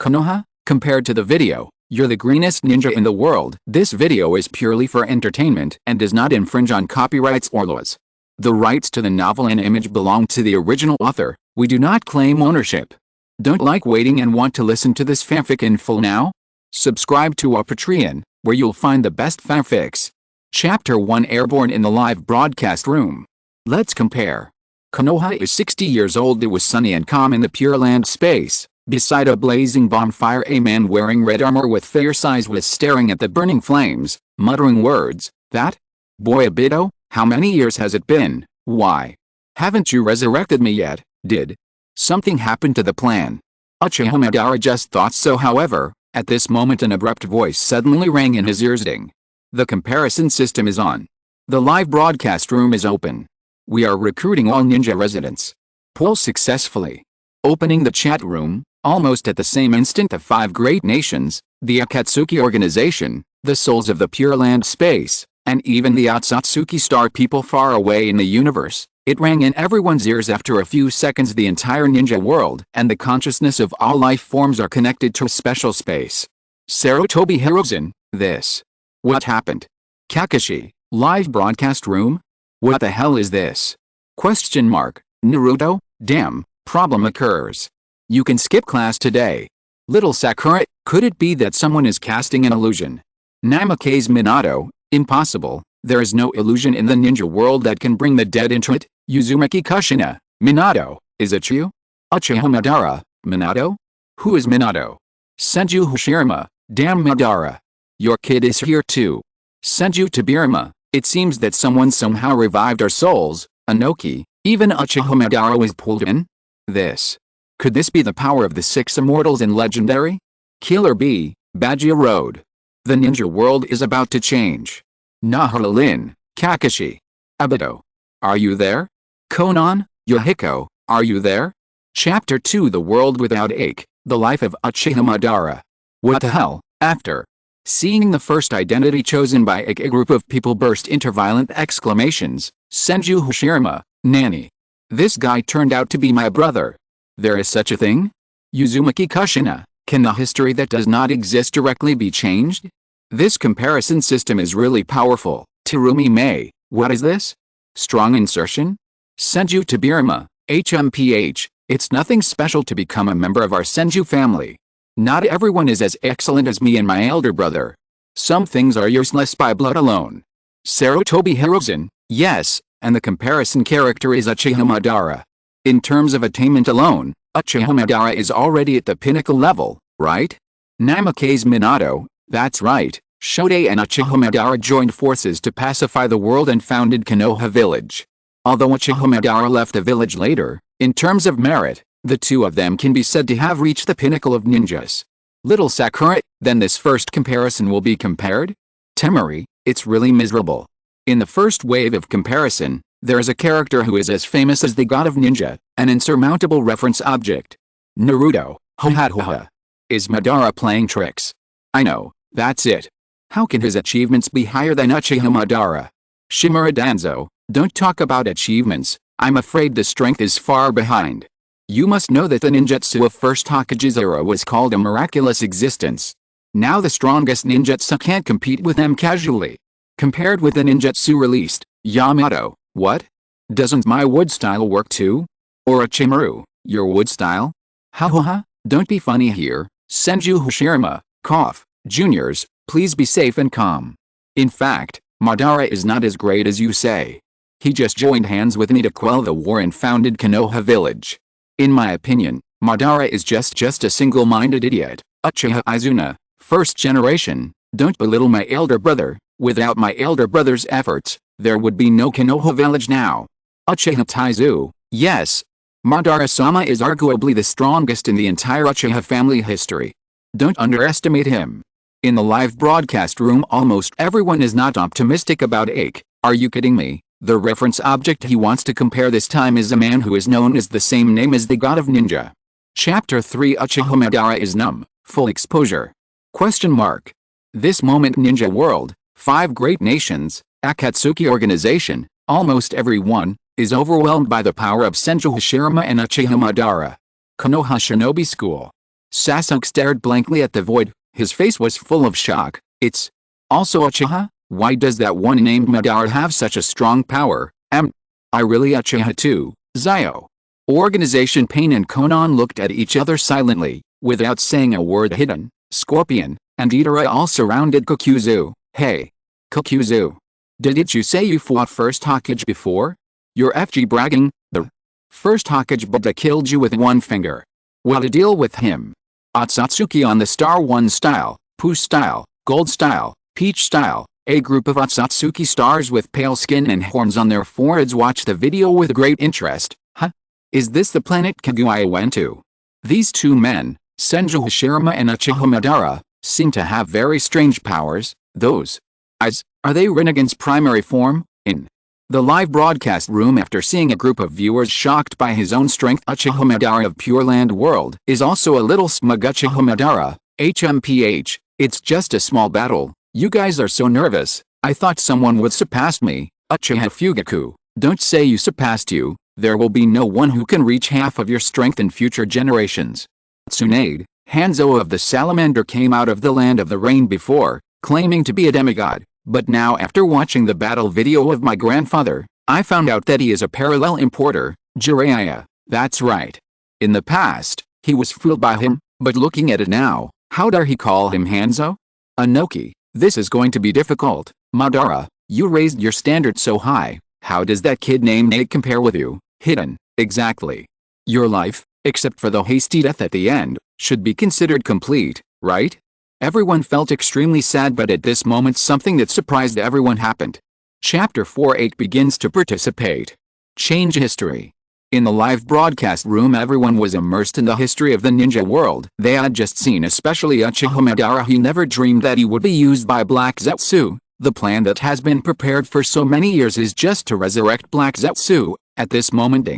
Konoha, compared to the video, you're the greenest ninja in the world. This video is purely for entertainment and does not infringe on copyrights or laws. The rights to the novel and image belong to the original author. We do not claim ownership. Don't like waiting and want to listen to this fanfic in full now? Subscribe to our Patreon, where you'll find the best fanfics. Chapter 1 Airborne in the live broadcast room. Let's compare. Konoha is 60 years old. It was sunny and calm in the Pure Land space. Beside a blazing bonfire, a man wearing red armor with fierce eyes was staring at the burning flames, muttering words. That? Boy Abito, how many years has it been? Why? Haven't you resurrected me yet? Did something happen to the plan? Uchiha Madara just thought so. However, at this moment an abrupt voice suddenly rang in his ears. Ding. The comparison system is on. The live broadcast room is open. We are recruiting all ninja residents. Poll successfully. Opening the chat room, almost at the same instant the 5 great nations, the Akatsuki organization, the souls of the Pure Land space, and even the Otsutsuki star people far away in the universe, it rang in everyone's ears. After a few seconds the entire ninja world and the consciousness of all life forms are connected to a special space. Sarutobi Hirozen, this. What happened? Kakashi, live broadcast room? What the hell is this? Question mark. Naruto, damn, problem occurs. You can skip class today. Little Sakura, could it be that someone is casting an illusion? Namake's Minato, impossible, there is no illusion in the ninja world that can bring the dead into it. Uzumaki Kushina, Minato, is it you? Uchiha Madara, Minato? Who is Minato? Senju Hashirama, damn Madara. Your kid is here too. Senju Tobirama, it seems that someone somehow revived our souls. Anoki, even Uchiha Madara was pulled in? This. Could this be the power of the 6 immortals in Legendary? Killer B, Bajia Road. The ninja world is about to change. Naharalin, Kakashi. Abito. Are you there? Konan, Yohiko, are you there? Chapter 2 The World Without Aike, The Life of Uchiha Madara. What the hell? After seeing the first identity chosen by Aike, a group of people burst into violent exclamations. Senju Hashirama, Nanny. This guy turned out to be my brother. There is such a thing? Uzumaki Kushina, can the history that does not exist directly be changed? This comparison system is really powerful. Terumi Mei, what is this? Strong insertion? Senju Tobirama, HMPH, it's nothing special to become a member of our Senju family. Not everyone is as excellent as me and my elder brother. Some things are useless by blood alone. Sarutobi Hirozen, yes, and the comparison character is Uchiha Madara. In terms of attainment alone, Uchiha Madara is already at the pinnacle level, right? Namake's Minato, that's right. Shode and Uchiha Madara joined forces to pacify the world and founded Konoha village. Although Uchiha Madara left the village later, in terms of merit, the two of them can be said to have reached the pinnacle of ninjas. Little Sakura, then this first comparison will be compared? Temari, it's really miserable. In the first wave of comparison, there is a character who is as famous as the god of ninja, an insurmountable reference object. Naruto, ha. Is Madara playing tricks? I know, that's it. How can his achievements be higher than Uchiha Madara? Shimura Danzo, don't talk about achievements, I'm afraid the strength is far behind. You must know that the ninjutsu of first Hokage's era was called a miraculous existence. Now the strongest ninjutsu can't compete with them casually. Compared with the ninjutsu released, Yamato, what? Doesn't my wood style work too? Or Orochimaru, your wood style? Ha, don't be funny here. Senju Hashirama, cough, juniors, please be safe and calm. In fact, Madara is not as great as you say. He just joined hands with me to quell the war and founded Konoha village. In my opinion, Madara is just a single-minded idiot. Uchiha Izuna, first generation, don't belittle my elder brother. Without my elder brother's efforts, there would be no Konoha village now. Uchiha Taizu, yes. Madara-sama is arguably the strongest in the entire Uchiha family history. Don't underestimate him. In the live broadcast room almost everyone is not optimistic about Aike. Are you kidding me? The reference object he wants to compare this time is a man who is known as the same name as the god of ninja. Chapter 3 Uchiha Madara is numb, full exposure. Question mark. This moment ninja world, 5 great nations, Akatsuki organization, almost everyone, is overwhelmed by the power of Senju Hashirama and Uchiha Madara. Konoha Shinobi School. Sasuke stared blankly at the void, his face was full of shock. It's also Uchiha? Why does that one named Madara have such a strong power? I really Uchiha too, Zio. Organization Pain and Konan looked at each other silently, without saying a word. Hidden, Scorpion, and Itara all surrounded Kokuzu. Hey. Kokuzu. Didn't you say you fought first Hokage before? You're FG bragging. The first Hokage Buddha killed you with one finger. What a deal with him. Otsutsuki on the Star 1 style, Pooh style, Gold style, Peach style. A group of Otsutsuki stars with pale skin and horns on their foreheads watched the video with great interest. Huh? Is this the planet Kaguya went to? These two men, Senju Hashirama and Uchiha Madara, seem to have very strange powers. Those eyes, are they Rinnegan's primary form? In the live broadcast room, after seeing a group of viewers shocked by his own strength, Uchiha Madara of Pure Land World is also a little smug. Uchiha Madara, HMPH, it's just a small battle. You guys are so nervous. I thought someone would surpass me. Uchiha Fugaku, don't say you surpassed you. There will be no one who can reach half of your strength in future generations. Tsunade, Hanzo of the Salamander came out of the land of the rain before, claiming to be a demigod, but now after watching the battle video of my grandfather, I found out that he is a parallel importer, Jiraiya. That's right. In the past, he was fooled by him, but looking at it now, how dare he call him Hanzo? Anoki. This is going to be difficult. Madara, you raised your standard so high. How does that kid named Aike compare with you? Hidden, exactly. Your life, except for the hasty death at the end, should be considered complete, right? Everyone felt extremely sad, but at this moment something that surprised everyone happened. Chapter 4. Aike begins to participate. Change history. In the live broadcast room, everyone was immersed in the history of the ninja world. They had just seen, especially Uchiha Madara. He never dreamed that he would be used by Black Zetsu. The plan that has been prepared for so many years is just to resurrect Black Zetsu, at this moment.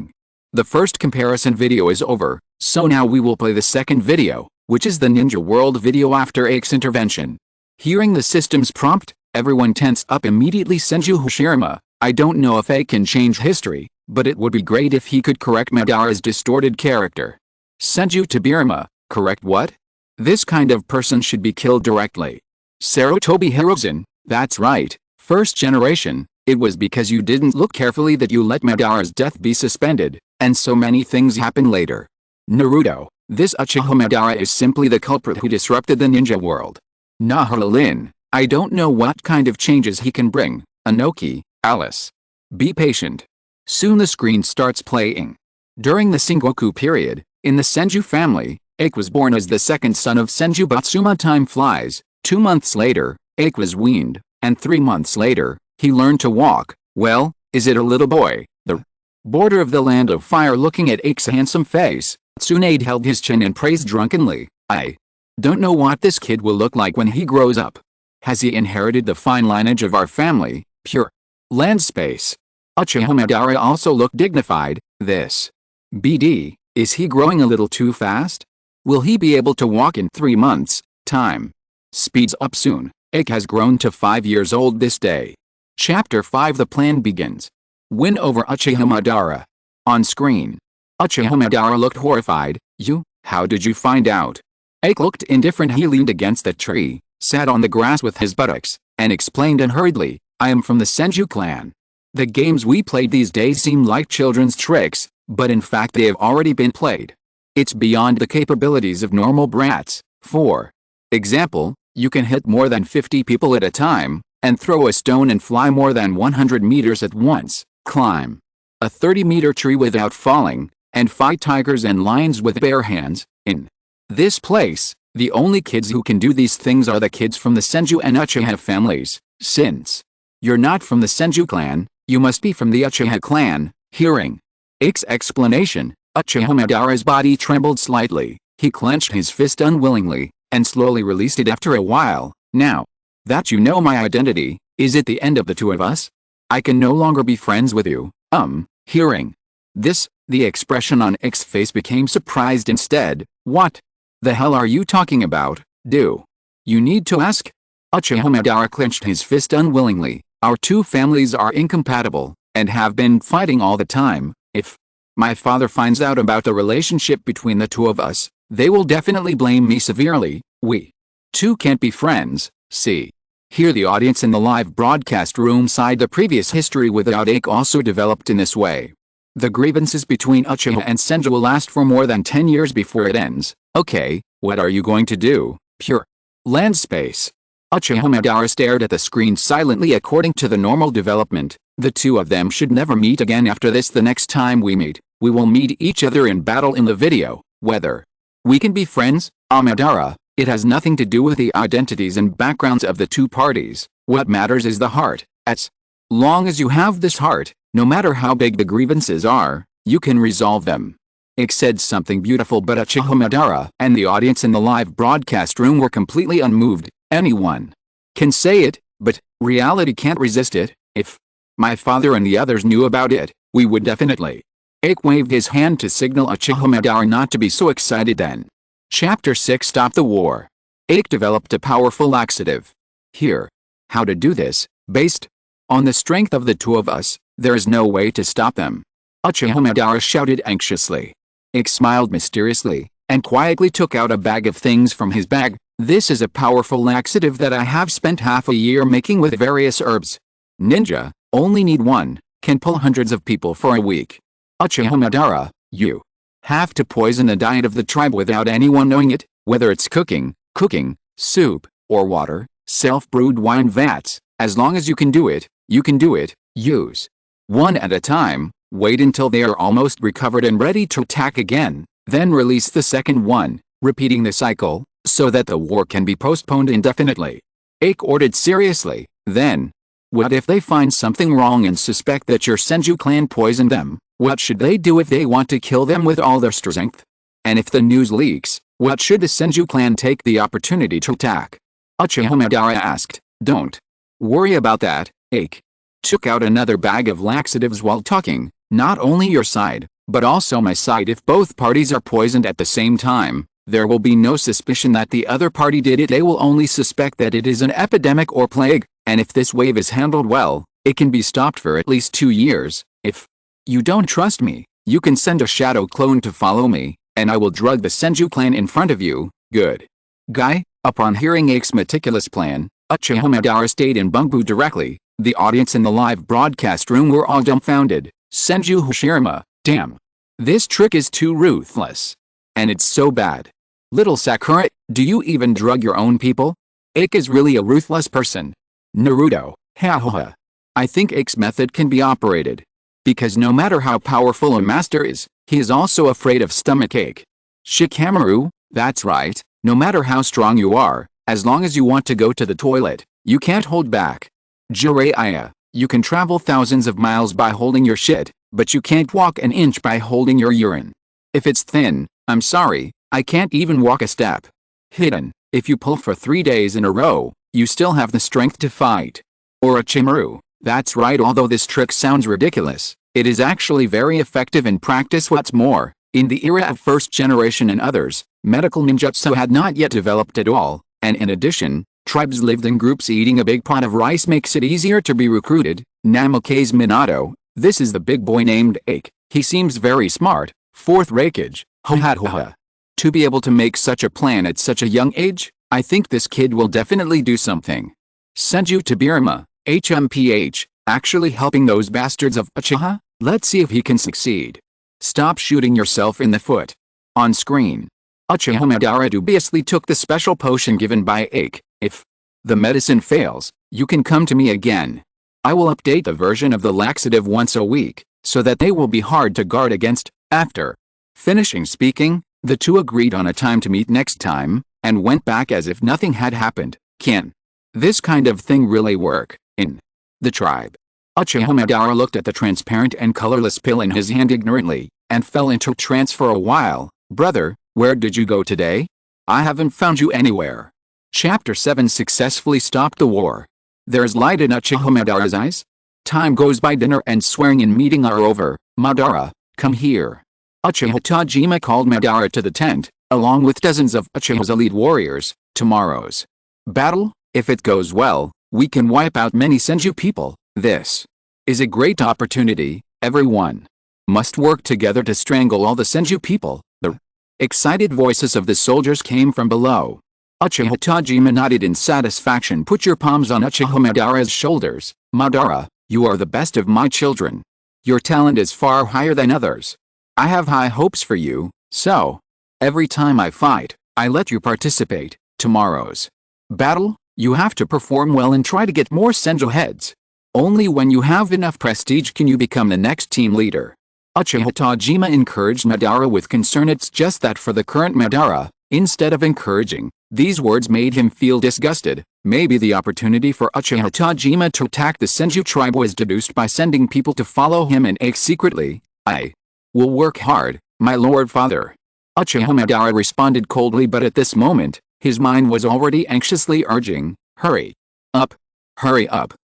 The first comparison video is over, so now we will play the second video, which is the ninja world video after Aike's intervention. Hearing the system's prompt, everyone tensed up immediately. Senju Hashirama, I don't know if Aike can change history, but it would be great if he could correct Madara's distorted character. Senju Tobirama, correct what? This kind of person should be killed directly. Sarutobi Hirozen, that's right, first generation, it was because you didn't look carefully that you let Madara's death be suspended, and so many things happen later. Naruto, this Uchiha Madara is simply the culprit who disrupted the ninja world. Naharalin, I don't know what kind of changes he can bring. Anoki, Alice. Be patient. Soon the screen starts playing. During the Sengoku period, in the Senju family, Aike was born as the second son of Senju Batsuma. Time flies. 2 months later, Aike was weaned, and 3 months later, he learned to walk. Well, is it a little boy? The border of the land of fire. Looking at Aike's handsome face, Tsunade held his chin and praised drunkenly. I don't know what this kid will look like when he grows up. Has he inherited the fine lineage of our family, Pure Land Space? Uchiha Madara also looked dignified. This BD, is he growing a little too fast? Will he be able to walk in 3 months' time? Speeds up soon. Aike has grown to 5 years old this day. Chapter 5. The plan begins. Win over Uchiha Madara. On screen. Uchiha Madara looked horrified. You? How did you find out? Aike looked indifferent. He leaned against the tree, sat on the grass with his buttocks, and explained unhurriedly, I am from the Senju clan. The games we played these days seem like children's tricks, but in fact they have already been played. It's beyond the capabilities of normal brats. For example, you can hit more than 50 people at a time, and throw a stone and fly more than 100 meters at once, climb a 30-meter tree without falling, and fight tigers and lions with bare hands. In this place, the only kids who can do these things are the kids from the Senju and Uchiha families. Since you're not from the Senju clan, you must be from the Uchiha clan. Hearing Aike's explanation, Uchiha Madara's body trembled slightly. He clenched his fist unwillingly, and slowly released it after a while. Now that you know my identity, is it the end of the two of us? I can no longer be friends with you. Hearing this, the expression on Aike's face became surprised instead. What the hell are you talking about? Do you need to ask? Uchiha Madara clenched his fist unwillingly. Our two families are incompatible, and have been fighting all the time. If my father finds out about the relationship between the two of us, They will definitely blame me severely. We two can't be friends, see. Here the audience in the live broadcast room sighed. The previous history without Aike also developed in this way. The grievances between Uchiha and Senju will last for more than 10 years before it ends. Okay, what are you going to do? Pure land space. Uchiha Madara stared at the screen silently. According to the normal development, the two of them should never meet again after this. The next time we meet, we will meet each other in battle in the video. Whether we can be friends, Madara, it has nothing to do with the identities and backgrounds of the two parties. What matters is the heart. As long as you have this heart, no matter how big the grievances are, you can resolve them. Aike said something beautiful, but Uchiha Madara and the audience in the live broadcast room were completely unmoved. Anyone can say it, but reality can't resist it. If my father and the others knew about it, we would definitely. Aike waved his hand to signal Uchiha Madara not to be so excited then. Chapter 6 Stop the War. Aike developed a powerful laxative. Here. How to do this, based on the strength of the two of us, there is no way to stop them. Uchiha Madara shouted anxiously. Aike smiled mysteriously, and quietly took out a bag of things from his bag. This is a powerful laxative that I have spent half a year making with various herbs. Ninja, only need one, can pull hundreds of people for a week. Uchiha Madara, you have to poison the diet of the tribe without anyone knowing it, whether it's cooking, soup, or water, self-brewed wine vats. As long as you can do it, use one at a time, wait until they are almost recovered and ready to attack again, then release the second one, repeating the cycle, so that the war can be postponed indefinitely. Aike ordered seriously. Then, what if they find something wrong and suspect that your Senju clan poisoned them? What should they do if they want to kill them with all their strength? And if the news leaks, what should the Senju clan take the opportunity to attack? Uchiha Madara asked. Don't worry about that. Aike took out another bag of laxatives while talking. Not only your side, but also my side. If both parties are poisoned at the same time, there will be no suspicion that the other party did it. They will only suspect that it is an epidemic or plague, and if this wave is handled well, it can be stopped for at least 2 years. If you don't trust me, you can send a shadow clone to follow me, and I will drug the Senju clan in front of you. Good guy. Upon hearing Aike's meticulous plan, Uchiha Madara stayed in Bunbu directly. The audience in the live broadcast room were all dumbfounded. Senju Hashirama, damn. This trick is too ruthless. And it's so bad. Little Sakura, do you even drug your own people? Aike is really a ruthless person. Naruto, ha. I think Aike's method can be operated. Because no matter how powerful a master is, he is also afraid of stomachache. Shikamaru, that's right, no matter how strong you are, as long as you want to go to the toilet, you can't hold back. Jiraiya, you can travel thousands of miles by holding your shit, but you can't walk an inch by holding your urine. If it's thin, I'm sorry, I can't even walk a step. Hidden, if you pull for 3 days in a row, you still have the strength to fight. Orochimaru, that's right. Although this trick sounds ridiculous, it is actually very effective in practice. What's more, in the era of first generation and others, medical ninjutsu had not yet developed at all, and in addition, tribes lived in groups. Eating a big pot of rice makes it easier to be recruited. Namake's Minato, this is the big boy named Aike. He seems very smart. Fourth Raikage, ho. To be able to make such a plan at such a young age, I think this kid will definitely do something. Senju Tobirama, HMPH, actually helping those bastards of Uchiha? Let's see if he can succeed. Stop shooting yourself in the foot. On screen, Uchiha Madara dubiously took the special potion given by Aike. If the medicine fails, you can come to me again. I will update the version of the laxative once a week, so that they will be hard to guard against. After finishing speaking, the two agreed on a time to meet next time, and went back as if nothing had happened. Can this kind of thing really work in the tribe? Uchiha Madara looked at the transparent and colorless pill in his hand ignorantly, and fell into trance for a while. Brother, where did you go today? I haven't found you anywhere. Chapter 7 Successfully Stopped the War. There's light in Uchiha Madara's eyes. Time goes by. Dinner and swearing in meeting are over. Madara, come here. Uchiha Tajima called Madara to the tent, along with dozens of Uchiha's elite warriors. Tomorrow's battle, if it goes well, we can wipe out many Senju people. This is a great opportunity. Everyone must work together to strangle all the Senju people. The Excited voices of the soldiers came from below. Uchiha Tajima nodded in satisfaction. Put your palms on Uchiha Madara's shoulders. Madara, you are the best of my children. Your talent is far higher than others. I have high hopes for you, so every time I fight, I let you participate. Tomorrow's battle, you have to perform well and try to get more Senju heads. Only when you have enough prestige can you become the next team leader. Uchiha Tajima encouraged Madara with concern. It's just that for the current Madara, instead of encouraging, these words made him feel disgusted. Maybe the opportunity for Uchiha Tajima to attack the Senju tribe was deduced by sending people to follow him and Aike secretly. I will work hard, my lord father. Uchiha Madara responded coldly, but at this moment, his mind was already anxiously urging, hurry up,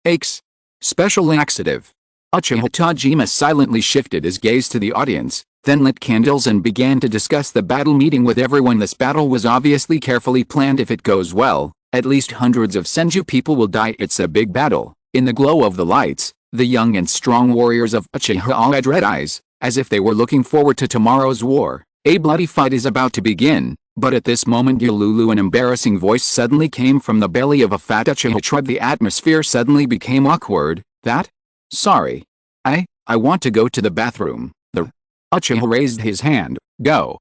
Aike's special laxative. Uchiha Tajima silently shifted his gaze to the audience, then lit candles and began to discuss the battle meeting with everyone. This battle was obviously carefully planned. If it goes well, at least hundreds of Senju people will die. It's a big battle. In the glow of the lights, the young and strong warriors of Uchiha all had red eyes, as if they were looking forward to tomorrow's war. A bloody fight is about to begin, but at this moment Yululu, an embarrassing voice suddenly came from the belly of a fat Uchiha tribe. The atmosphere suddenly became awkward. Sorry. I want to go to the bathroom. The Uchiha raised his hand. Go,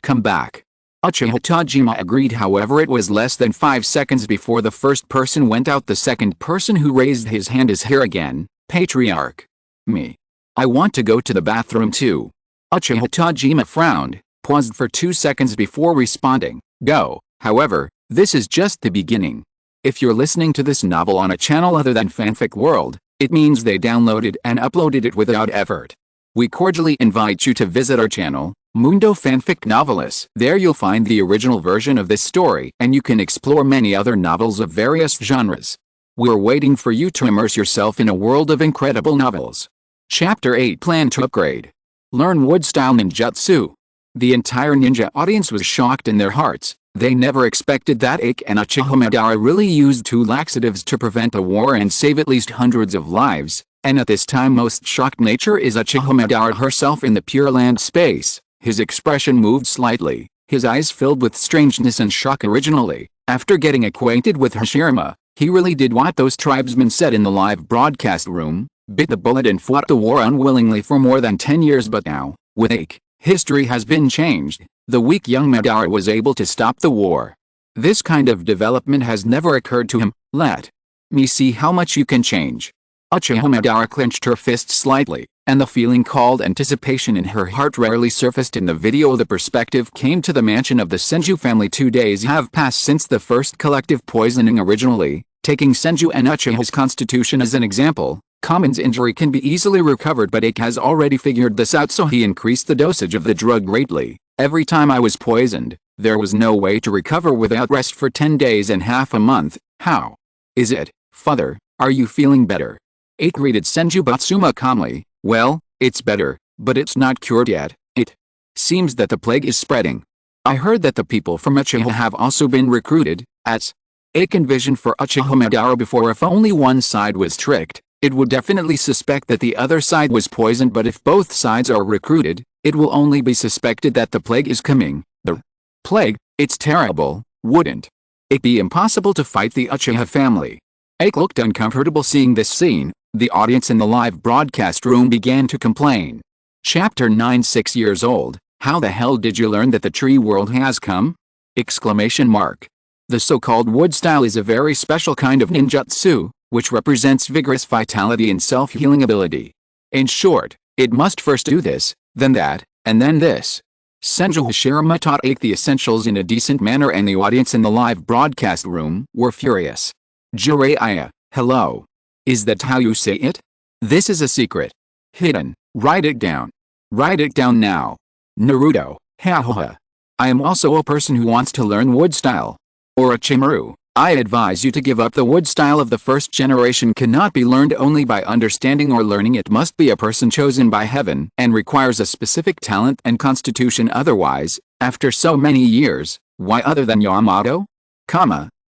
come back. Uchiha Tajima agreed. However, it was less than 5 seconds before the first person went out. The second person who raised his hand is here again, Patriarch. Me. I want to go to the bathroom too. Uchiha Tajima frowned, paused for 2 seconds before responding. Go. However, this is just the beginning. If you're listening to this novel on a channel other than Fanfic World, it means they downloaded and uploaded it without effort. We cordially invite you to visit our channel, Mundo Fanfic Novelis. There you'll find the original version of this story, and you can explore many other novels of various genres. We're waiting for you to immerse yourself in a world of incredible novels. Chapter 8: Plan to Upgrade. Learn Wood-Style Ninjutsu. The entire ninja audience was shocked in their hearts. They never expected that Aike and Uchiha Madara really used 2 laxatives to prevent a war and save at least hundreds of lives, and at this time most shocked nature is Uchiha Madara herself in the Pure Land space. His expression moved slightly, his eyes filled with strangeness and shock. Originally, after getting acquainted with Hashirama, he really did what those tribesmen said in the live broadcast room, bit the bullet and fought the war unwillingly for more than 10 years. But now, with Aike, history has been changed. The weak young Madara was able to stop the war. This kind of development has never occurred to him. Let me see how much you can change. Uchiha Madara clenched her fist slightly, and the feeling called anticipation in her heart rarely surfaced in the video. The perspective came to the mansion of the Senju family. 2 days have passed since the first collective poisoning. Originally, taking Senju and Uchiha's constitution as an example, Kamen's injury can be easily recovered, but Aike has already figured this out, so he increased the dosage of the drug greatly. Every time I was poisoned, there was no way to recover without rest for 10 days and half a month. How is it, father? Are you feeling better? Aike greeted Senju Batsuma calmly. Well, it's better, but it's not cured yet. It seems that the plague is spreading. I heard that the people from Uchiha have also been recruited, as Aike envisioned for Uchiha Madara before. If only one side was tricked, it would definitely suspect that the other side was poisoned, but if both sides are recruited, it will only be suspected that the plague is coming. The plague? It's terrible. Wouldn't it be impossible to fight the Uchiha family? Aike looked uncomfortable seeing this scene. The audience in the live broadcast room began to complain. Chapter 9: 6 years old. How the hell did you learn that the tree world has come? Exclamation mark. The so-called wood style is a very special kind of ninjutsu, which represents vigorous vitality and self-healing ability. In short, it must first do this, then that, and then this. Senju Hashirama taught Aike the essentials in a decent manner, and the audience in the live broadcast room were furious. Jiraiya, hello. Is that how you say it? This is a secret. Hidden. Write it down. Write it down now. Naruto, ha. I am also a person who wants to learn wood style. Orochimaru, I advise you to give up. The wood style of the first generation cannot be learned only by understanding or learning. It must be a person chosen by heaven and requires a specific talent and constitution. Otherwise, after so many years, why other than Yamato?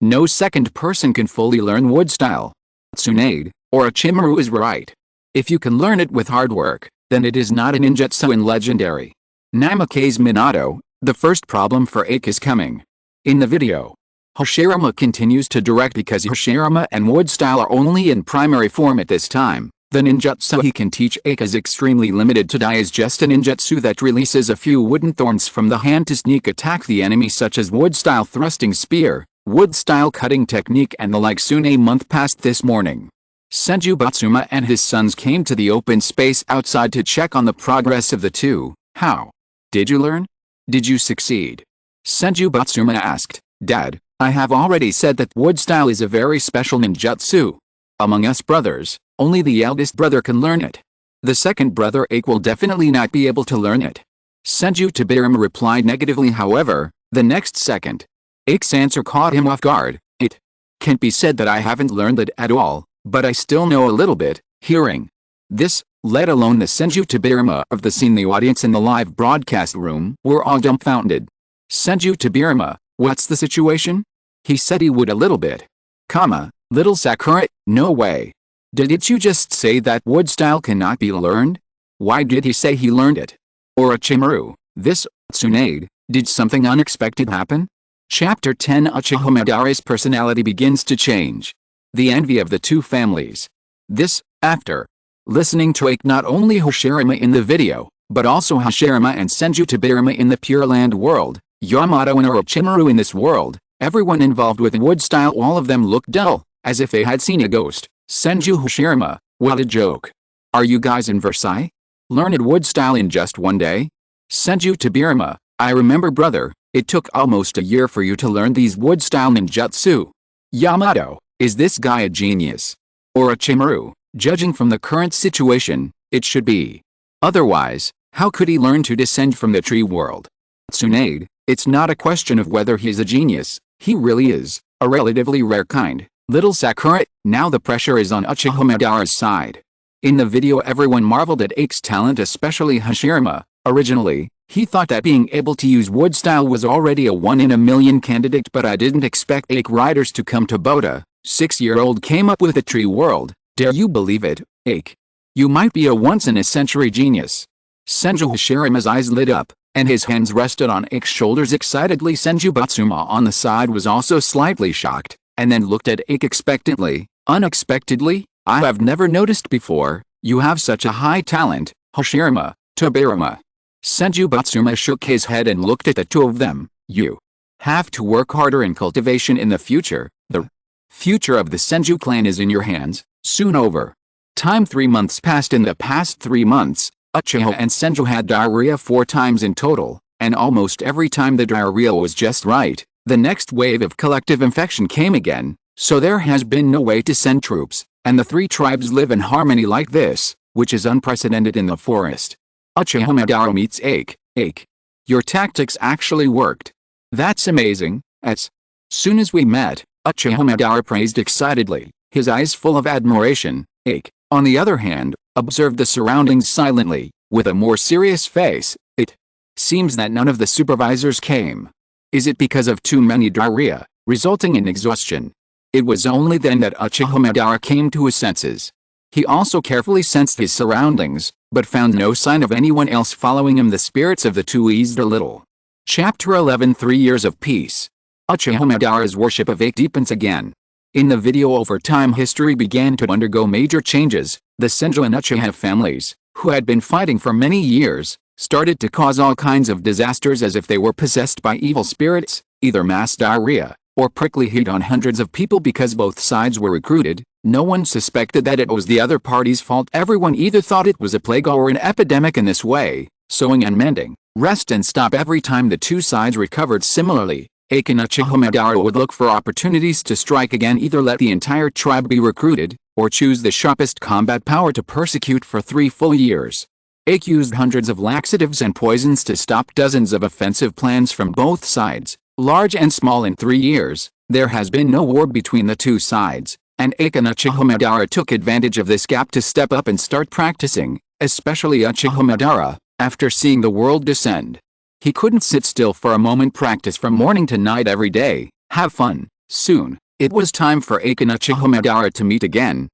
No second person can fully learn wood style. Tsunade, Orochimaru is right. If you can learn it with hard work, then it is not a ninjutsu in legendary. Namake's Minato, The first problem for Aike is coming. In the video, Hashirama continues to direct because Hashirama and wood style are only in primary form at this time. The ninjutsu he can teach Aike is extremely limited. To die is just a ninjutsu that releases a few wooden thorns from the hand to sneak attack the enemy, such as wood style thrusting spear, wood style cutting technique and the like. Soon a month passed. This morning, Senju Batsuma and his sons came to the open space outside to check on the progress of the two. How did you learn? Did you succeed? Senju Batsuma asked. Dad, I have already said that wood style is a very special ninjutsu. Among us brothers, only the eldest brother can learn it. The second brother Aike will definitely not be able to learn it. Senju Tobirama replied negatively. However, the next second, Aike's answer caught him off guard. It can't be said that I haven't learned it at all, but I still know a little bit. Hearing this, let alone the Senju Tobirama of the scene, the audience in the live broadcast room were all dumbfounded. Senju Tobirama, what's the situation? He said he would a little bit. Little Sakura, no way. Didn't you just say that wood style cannot be learned? Why did he say he learned it? Orochimaru, this Tsunade, did something unexpected happen? Chapter 10. Uchiha Madara's personality begins to change. The envy of the two families. This, after listening to Aike, not only Hashirama in the video, but also Hashirama and Senju Tobirama in the Pure Land world, Yamato and Orochimaru in this world, everyone involved with wood style, all of them looked dull, as if they had seen a ghost. Senju Hashirama, what a joke. Are you guys in Versailles? Learned wood style in just one day? Senju Tobirama, I remember brother, it took almost a year for you to learn these wood style ninjutsu. Yamato, is this guy a genius? Orochimaru, judging from the current situation, it should be. Otherwise, how could he learn to descend from the tree world? Tsunade, it's not a question of whether he's a genius, he really is, a relatively rare kind. Little Sakura, now the pressure is on Uchiha Madara's side. In the video everyone marveled at Aike's talent, especially Hashirama. Originally, he thought that being able to use wood style was already a one-in-a-million candidate, but I didn't expect Aike riders to come to Boda. 6-year-old came up with a tree world, dare you believe it, Aike? You might be a once-in-a-century genius. Senju Hashirama's eyes lit up, and his hands rested on Aike's shoulders excitedly. Senju Batsuma on the side was also slightly shocked, and then looked at Aike expectantly. Unexpectedly, I have never noticed before, you have such a high talent, Hashirama, Tobirama. Senju Batsuma shook his head and looked at the two of them. You have to work harder in cultivation in the future. The future of the Senju clan is in your hands, soon over. Time 3 months passed. In the past 3 months, Uchiha and Senju had diarrhea 4 times in total, and almost every time the diarrhea was just right, the next wave of collective infection came again, so there has been no way to send troops, and the 3 tribes live in harmony like this, which is unprecedented in the forest. Uchiha Madara meets Aike. Aike, your tactics actually worked. That's amazing. As soon as we met, Uchiha Madara praised excitedly, his eyes full of admiration. Aike, on the other hand, observed the surroundings silently, with a more serious face. It seems that none of the supervisors came. Is it because of too many diarrhea, resulting in exhaustion? It was only then that Uchiha Madara came to his senses. He also carefully sensed his surroundings, but found no sign of anyone else following him. The spirits of the two eased a little. Chapter 11. 3 Years of Peace. Uchiha Madara's worship of Aike deepens again. In the video over time history began to undergo major changes. The Senju and Uchiha families, who had been fighting for many years, started to cause all kinds of disasters as if they were possessed by evil spirits, either mass diarrhea, or prickly heat on hundreds of people. Because both sides were recruited, no one suspected that it was the other party's fault. Everyone either thought it was a plague or an epidemic. In this way, sewing and mending, rest and stop every time the two sides recovered. Similarly, Aike and Uchiha Madara would look for opportunities to strike again, either let the entire tribe be recruited, or choose the sharpest combat power to persecute for 3 full years. Aike used hundreds of laxatives and poisons to stop dozens of offensive plans from both sides, large and small. In 3 years, there has been no war between the two sides, and Aike and Uchiha Madara took advantage of this gap to step up and start practicing, especially Uchiha Madara, after seeing the world descend. He couldn't sit still for a moment. Practice from morning to night every day, have fun. Soon, it was time for Aike and Uchiha Madara to meet again.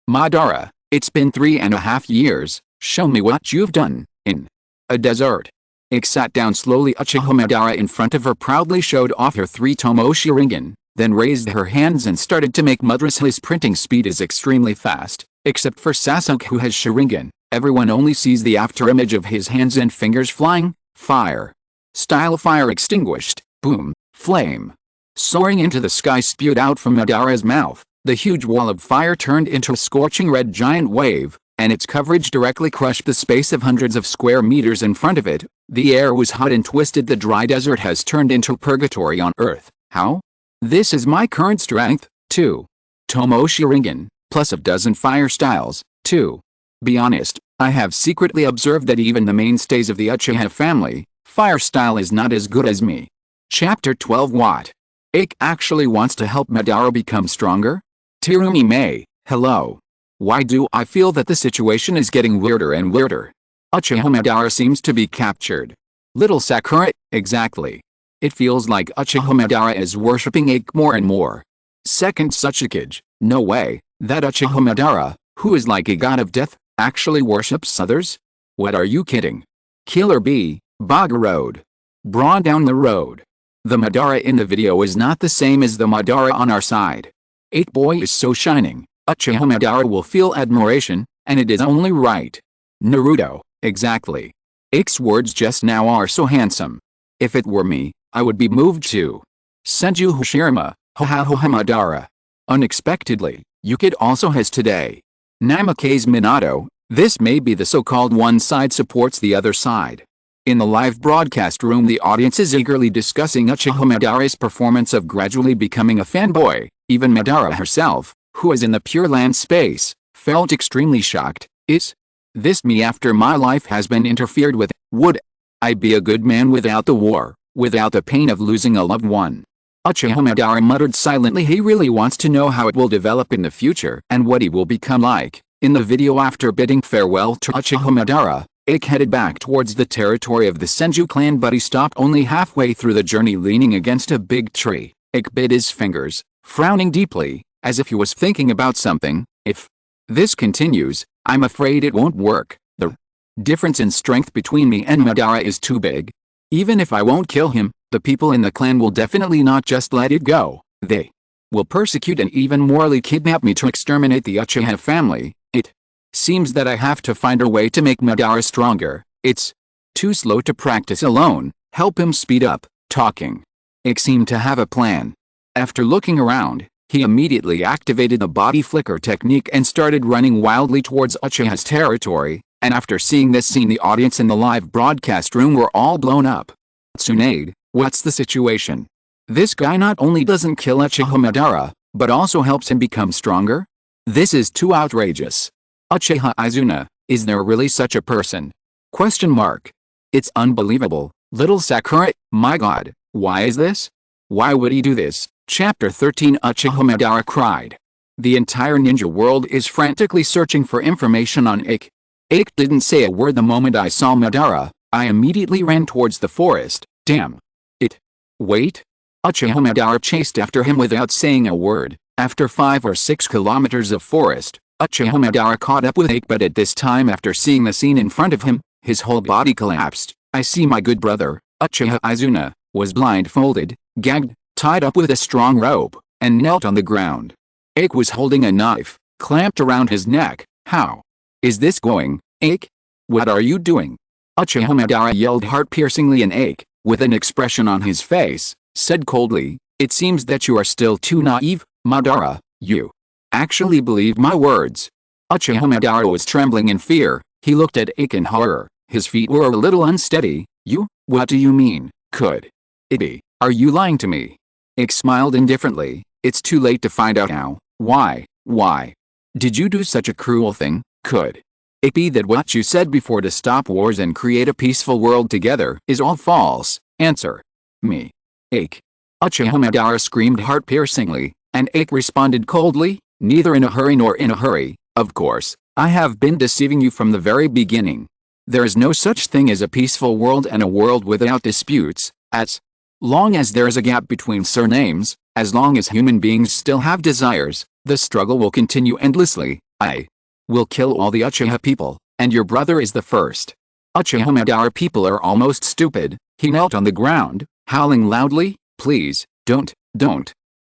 Madara, it's been 3.5 years, show me what you've done, in a desert. Aike sat down slowly. Uchiha Madara in front of her proudly showed off her 3-tomo Sharingan, then raised her hands and started to make mudras. His printing speed is extremely fast, except for Sasuke who has Sharingan. Everyone only sees the after image of his hands and fingers flying. Fire. Style fire extinguished. Boom. Flame. Soaring into the sky spewed out from Madara's mouth. The huge wall of fire turned into a scorching red giant wave, and its coverage directly crushed the space of hundreds of square meters in front of it. The air was hot and twisted. The dry desert has turned into purgatory on Earth. How? This is my current strength, 2. Tomo Sharingan, plus a dozen fire styles, 2. Be honest, I have secretly observed that even the mainstays of the Uchiha family, fire style is not as good as me. Chapter 12. What? Aike actually wants to help Madara become stronger? Tirumi May, hello. Why do I feel that the situation is getting weirder and weirder? Uchiha Madara seems to be captured. Little Sakura, exactly. It feels like Uchiha Madara is worshipping Aike more and more. Second Tsuchikage, no way, that Uchiha Madara, who is like a god of death, actually worships others? What are you kidding? Killer Bee, Baga Road. Brawn down the road. The Madara in the video is not the same as the Madara on our side. Aike boy is so shining, Uchiha Madara will feel admiration, and it is only right. Naruto, exactly. Aike's words just now are so handsome. If it were me, I would be moved too. Senju Hashirama, Hahaha Madara. Unexpectedly, Yukid also has today. Namake's Minato, this may be the so-called one side supports the other side. In the live broadcast room the audience is eagerly discussing Uchiha Madara's performance of gradually becoming a fanboy. Even Madara herself, who is in the Pure Land space, felt extremely shocked. Is this me after my life has been interfered with? Would I be a good man without the war, without the pain of losing a loved one? Uchiha Madara muttered silently. He really wants to know how it will develop in the future and what he will become like. In the video after bidding farewell to Uchiha Madara, Aike headed back towards the territory of the Senju clan, but he stopped only halfway through the journey, leaning against a big tree. Aike bit his fingers, frowning deeply, as if he was thinking about something. If this continues, I'm afraid it won't work. The difference in strength between me and Madara is too big. Even if I won't kill him, the people in the clan will definitely not just let it go. They will persecute and even morally kidnap me to exterminate the Uchiha family. It seems that I have to find a way to make Madara stronger. It's too slow to practice alone. Help him speed up talking. Aike seemed to have a plan. After looking around, he immediately activated the body flicker technique and started running wildly towards Uchiha's territory, and after seeing this scene the audience in the live broadcast room were all blown up. Tsunade, what's the situation? This guy not only doesn't kill Uchiha Madara, but also helps him become stronger? This is too outrageous. Uchiha Izuna, is there really such a person? Question mark. It's unbelievable. Little Sakura, my god, why is this? Why would he do this? Chapter 13. Uchiha Madara cried. The entire ninja world is frantically searching for information on Aike. Aike didn't say a word. The moment I saw Madara, I immediately ran towards the forest. Damn. It. Wait. Uchiha Madara chased after him without saying a word. After 5 or 6 kilometers of forest, Uchiha Madara caught up with Aike, but at this time after seeing the scene in front of him, his whole body collapsed. I see my good brother, Uchiha Izuna, was blindfolded, gagged, tied up with a strong rope, and knelt on the ground. Aike was holding a knife, clamped around his neck. How is this going, Aike? What are you doing? Uchiha Madara yelled heart-piercingly, and Aike, with an expression on his face, said coldly, it seems that you are still too naive, Madara. You actually believe my words. Uchiha Madara was trembling in fear. He looked at Aike in horror. His feet were a little unsteady. You? What do you mean? Could it be? Are you lying to me? Aike smiled indifferently. It's too late to find out now. Why? Why did you do such a cruel thing? Could it be that what you said before to stop wars and create a peaceful world together is all false? Answer me. Aike. Uchiha Madara screamed heart-piercingly, and Aike responded coldly, neither in a hurry nor in a hurry. Of course, I have been deceiving you from the very beginning. There is no such thing as a peaceful world and a world without disputes. As long as there is a gap between surnames, as long as human beings still have desires, the struggle will continue endlessly. I will kill all the Uchiha people, and your brother is the first. Uchiha Madara, people are almost stupid. He knelt on the ground, howling loudly, please, don't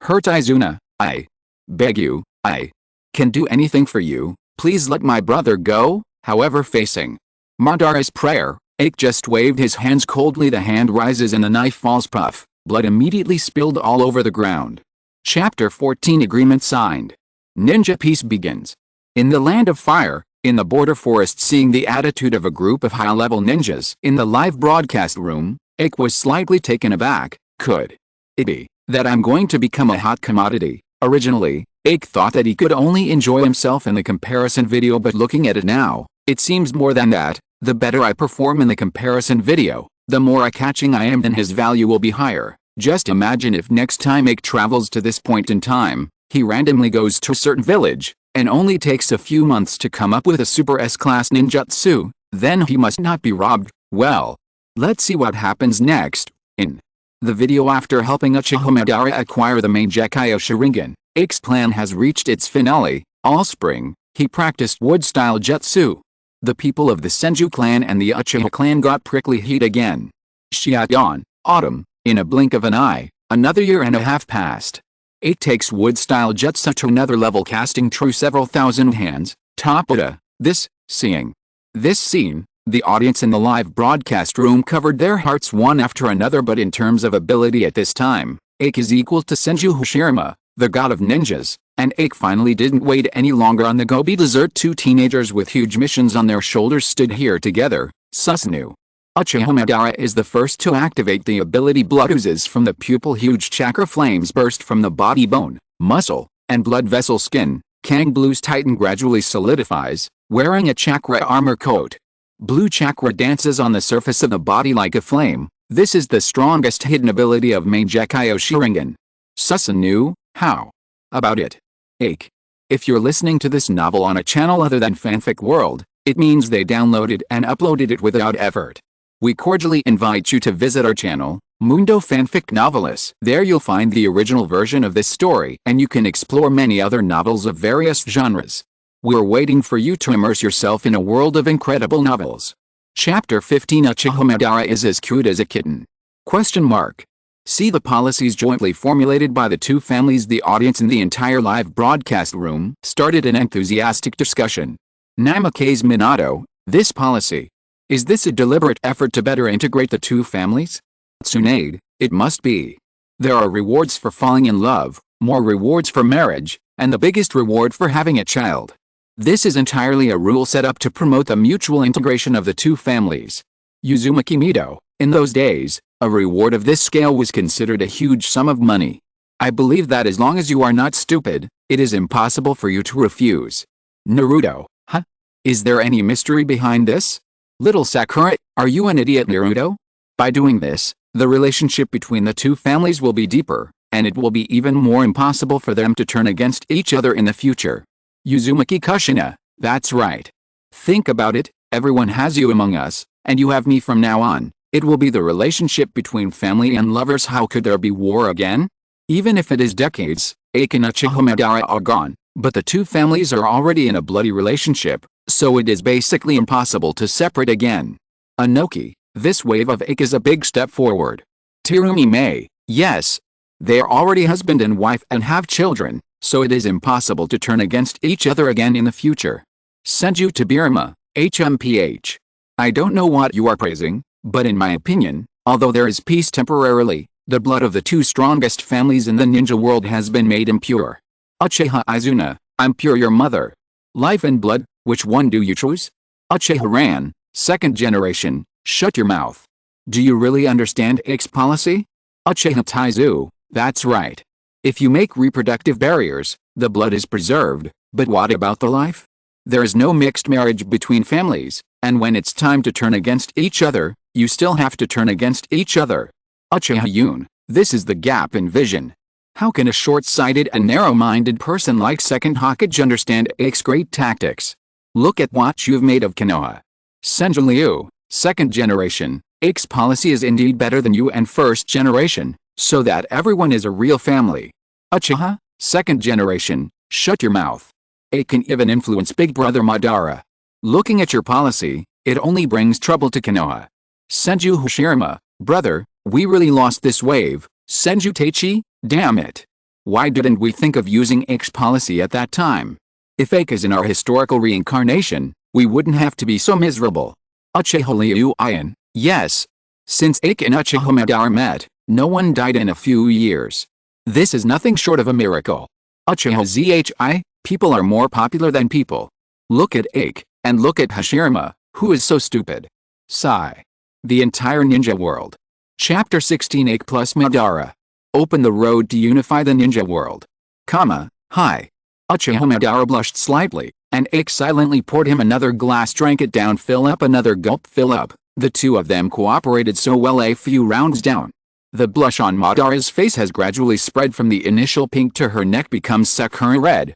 hurt Izuna, I beg you, I can do anything for you, please let my brother go. However, facing Madara's prayer, Aike just waved his hands coldly. The hand rises and the knife falls. Puff, blood immediately spilled all over the ground. Chapter 14, Agreement signed. Ninja peace begins. In the land of fire, in the border forest, seeing the attitude of a group of high-level ninjas in the live broadcast room, Aike was slightly taken aback. Could it be that I'm going to become a hot commodity? Originally, Aike thought that he could only enjoy himself in the comparison video, but looking at it now, it seems more than that. The better I perform in the comparison video, the more eye-catching I am, then his value will be higher. Just imagine if next time Aike travels to this point in time, he randomly goes to a certain village, and only takes a few months to come up with a super S-class ninjutsu, then he must not be robbed. Well, let's see what happens next. In the video, after helping Uchiha Madara acquire the main Gekkai Sharingan, Aike's plan has reached its finale. All spring, he practiced wood-style jutsu. The people of the Senju clan and the Uchiha clan got prickly heat again. Shiatyan, autumn, in a blink of an eye, another year and a half passed. Aike takes wood-style jutsu to another level, casting true several thousand hands. Topada. Seeing this scene, the audience in the live broadcast room covered their hearts one after another, but in terms of ability at this time, Aike is equal to Senju Hashirama, the god of ninjas, and Aike finally didn't wait any longer on the Gobi Desert. Two teenagers with huge missions on their shoulders stood here together. Susanoo. Uchiha Madara is the first to activate the ability. Blood oozes from the pupil, huge chakra flames burst from the body, bone, muscle, and blood vessel skin. Kang Blue's titan gradually solidifies, wearing a chakra armor coat. Blue chakra dances on the surface of the body like a flame. This is the strongest hidden ability of main Gekkai Sharingan. Susanoo, how about it? Aike. If you're listening to this novel on a channel other than Fanfic World, it means they downloaded and uploaded it without effort. We cordially invite you to visit our channel, Mundo Fanfic Novelis. There you'll find the original version of this story, and you can explore many other novels of various genres. We're waiting for you to immerse yourself in a world of incredible novels. Chapter 15, Uchiha Madara is as cute as a kitten. ? See the policies jointly formulated by the two families. The audience in the entire live broadcast room started an enthusiastic discussion. Namikaze Minato, this policy. Is this a deliberate effort to better integrate the two families? Tsunade, it must be. There are rewards for falling in love, more rewards for marriage, and the biggest reward for having a child. This is entirely a rule set up to promote the mutual integration of the two families. Uzumaki Mido, in those days, a reward of this scale was considered a huge sum of money. I believe that as long as you are not stupid, it is impossible for you to refuse. Naruto, huh? Is there any mystery behind this? Little Sakura, are you an idiot, Naruto? By doing this, the relationship between the two families will be deeper, and it will be even more impossible for them to turn against each other in the future. Uzumaki Kushina, that's right. Think about it, everyone has you among us, and you have me from now on. It will be the relationship between family and lovers. How could there be war again? Even if it is decades, Aike and Uchiha Madara are gone, but the two families are already in a bloody relationship, so it is basically impossible to separate again. Anoki, this wave of Aike is a big step forward. Tirumi Mei, yes. They are already husband and wife and have children, so it is impossible to turn against each other again in the future. Senju Tobirama, HMPH. I don't know what you are praising, but in my opinion, although there is peace temporarily, the blood of the two strongest families in the ninja world has been made impure. Uchiha Izuna, I'm pure your mother. Life and blood, which one do you choose? Uchiha Ran, second generation, shut your mouth. Do you really understand Aike's policy? Uchiha Taizu, that's right. If you make reproductive barriers, the blood is preserved, but what about the life? There is no mixed marriage between families, and when it's time to turn against each other, you still have to turn against each other. Uchiha Yun, this is the gap in vision. How can a short-sighted and narrow-minded person like Second Hokage understand Aike's great tactics? Look at what you've made of Konoha. Senju Liu, second generation, Aike's policy is indeed better than you and first generation, so that everyone is a real family. Uchiha, second generation, shut your mouth. Aike can even influence Big Brother Madara. Looking at your policy, It only brings trouble to Konoha. Senju Hashirama, brother, we really lost this wave. Senju Teichi, damn it. Why didn't we think of using Aike's policy at that time? If Aike is in our historical reincarnation, we wouldn't have to be so miserable. Uchiha Liu Ian, yes. Since Aike and Uchiha Madara met, no one died in a few years. This is nothing short of a miracle. Uchiha Zhi, people are more popular than people. Look at Aike, and look at Hashirama, who is so stupid. Sigh. The entire ninja world. Chapter 16 Aike plus Madara. Open the road to unify the ninja world. Hi. Uchiha Madara blushed slightly, and Aike silently poured him another glass, drank it down, fill up, another gulp, fill up. The two of them cooperated so well. A few rounds down, the blush on Madara's face has gradually spread from the initial pink to her neck becomes sakura red.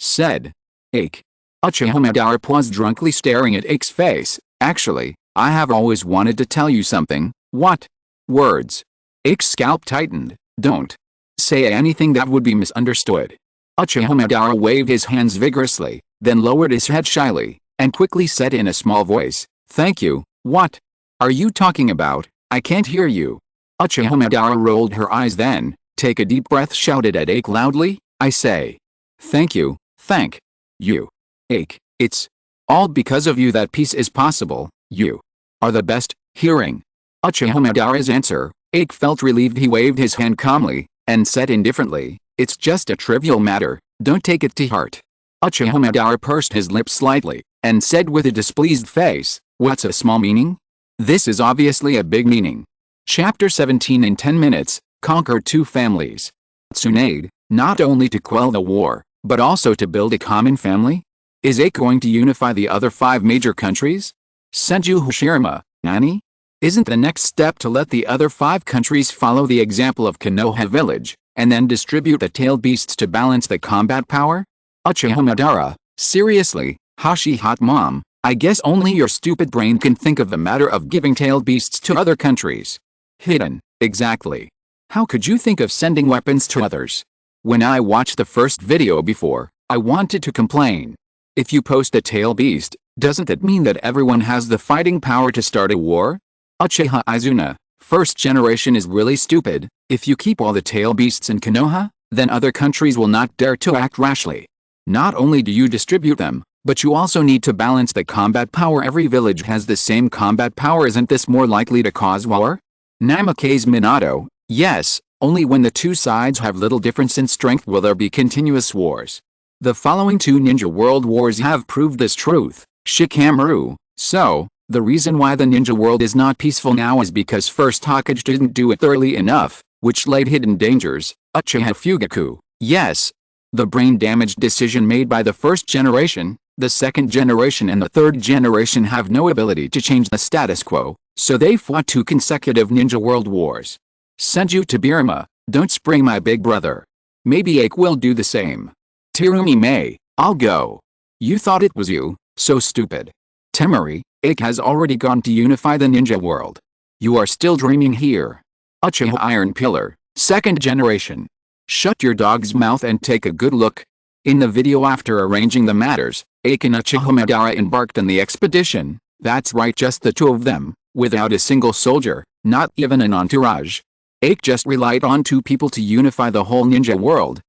Said Aike. Uchiha Madara paused, drunkenly staring at Aike's face. Actually, I have always wanted to tell you something. What? Words. Aike's scalp tightened. Don't say anything that would be misunderstood. Uchiha Madara waved his hands vigorously, then lowered his head shyly, and quickly said in a small voice, thank you. What are you talking about? I can't hear you. Uchiha Madara rolled her eyes, then, take a deep breath, shouted at Aike loudly, I say. Thank you. Thank you. Aike, it's all because of you that peace is possible. You are the best. Hearing Uchiha Madara's answer, Aike felt relieved. He waved his hand calmly, and said indifferently, it's just a trivial matter, don't take it to heart. Uchiha Madara pursed his lips slightly, and said with a displeased face, what's a small meaning? This is obviously a big meaning. Chapter 17 In 10 minutes, conquer two families. Tsunade, not only to quell the war, but also to build a common family? Is Aike going to unify the other 5 major countries? Senju Hashirama, nani? Isn't the next step to let the other 5 countries follow the example of Konoha village, and then distribute the tailed beasts to balance the combat power? Uchiha Madara, seriously, Hashi hot mom, I guess only your stupid brain can think of the matter of giving tailed beasts to other countries. Hidden, exactly. How could you think of sending weapons to others? When I watched the first video before, I wanted to complain. If you post a tail beast, doesn't that mean that everyone has the fighting power to start a war? Uchiha Izuna, first generation is really stupid. If you keep all the tail beasts in Konoha, then other countries will not dare to act rashly. Not only do you distribute them, but you also need to balance the combat power. Every village has the same combat power. Isn't this more likely to cause war? Namake's Minato, yes, only when the two sides have little difference in strength will there be continuous wars. The following 2 ninja world wars have proved this truth. Shikamaru, so, the reason why the ninja world is not peaceful now is because first Hokage didn't do it thoroughly enough, which laid hidden dangers. Uchiha Fugaku, yes. The brain-damaged decision made by the first generation, the second generation and the third generation have no ability to change the status quo, so they fought 2 consecutive ninja world wars. Senju Tobirama, don't spring my big brother. Maybe Aike will do the same. Terumi May, I'll go. You thought it was you, so stupid. Temari, Aike has already gone to unify the ninja world. You are still dreaming here. Uchiha Iron Pillar, second generation. Shut your dog's mouth and take a good look. In the video after arranging the matters, Aike and Uchiha Madara embarked on the expedition. That's right, just the 2 of them, without a single soldier, not even an entourage. Aike just relied on 2 people to unify the whole ninja world.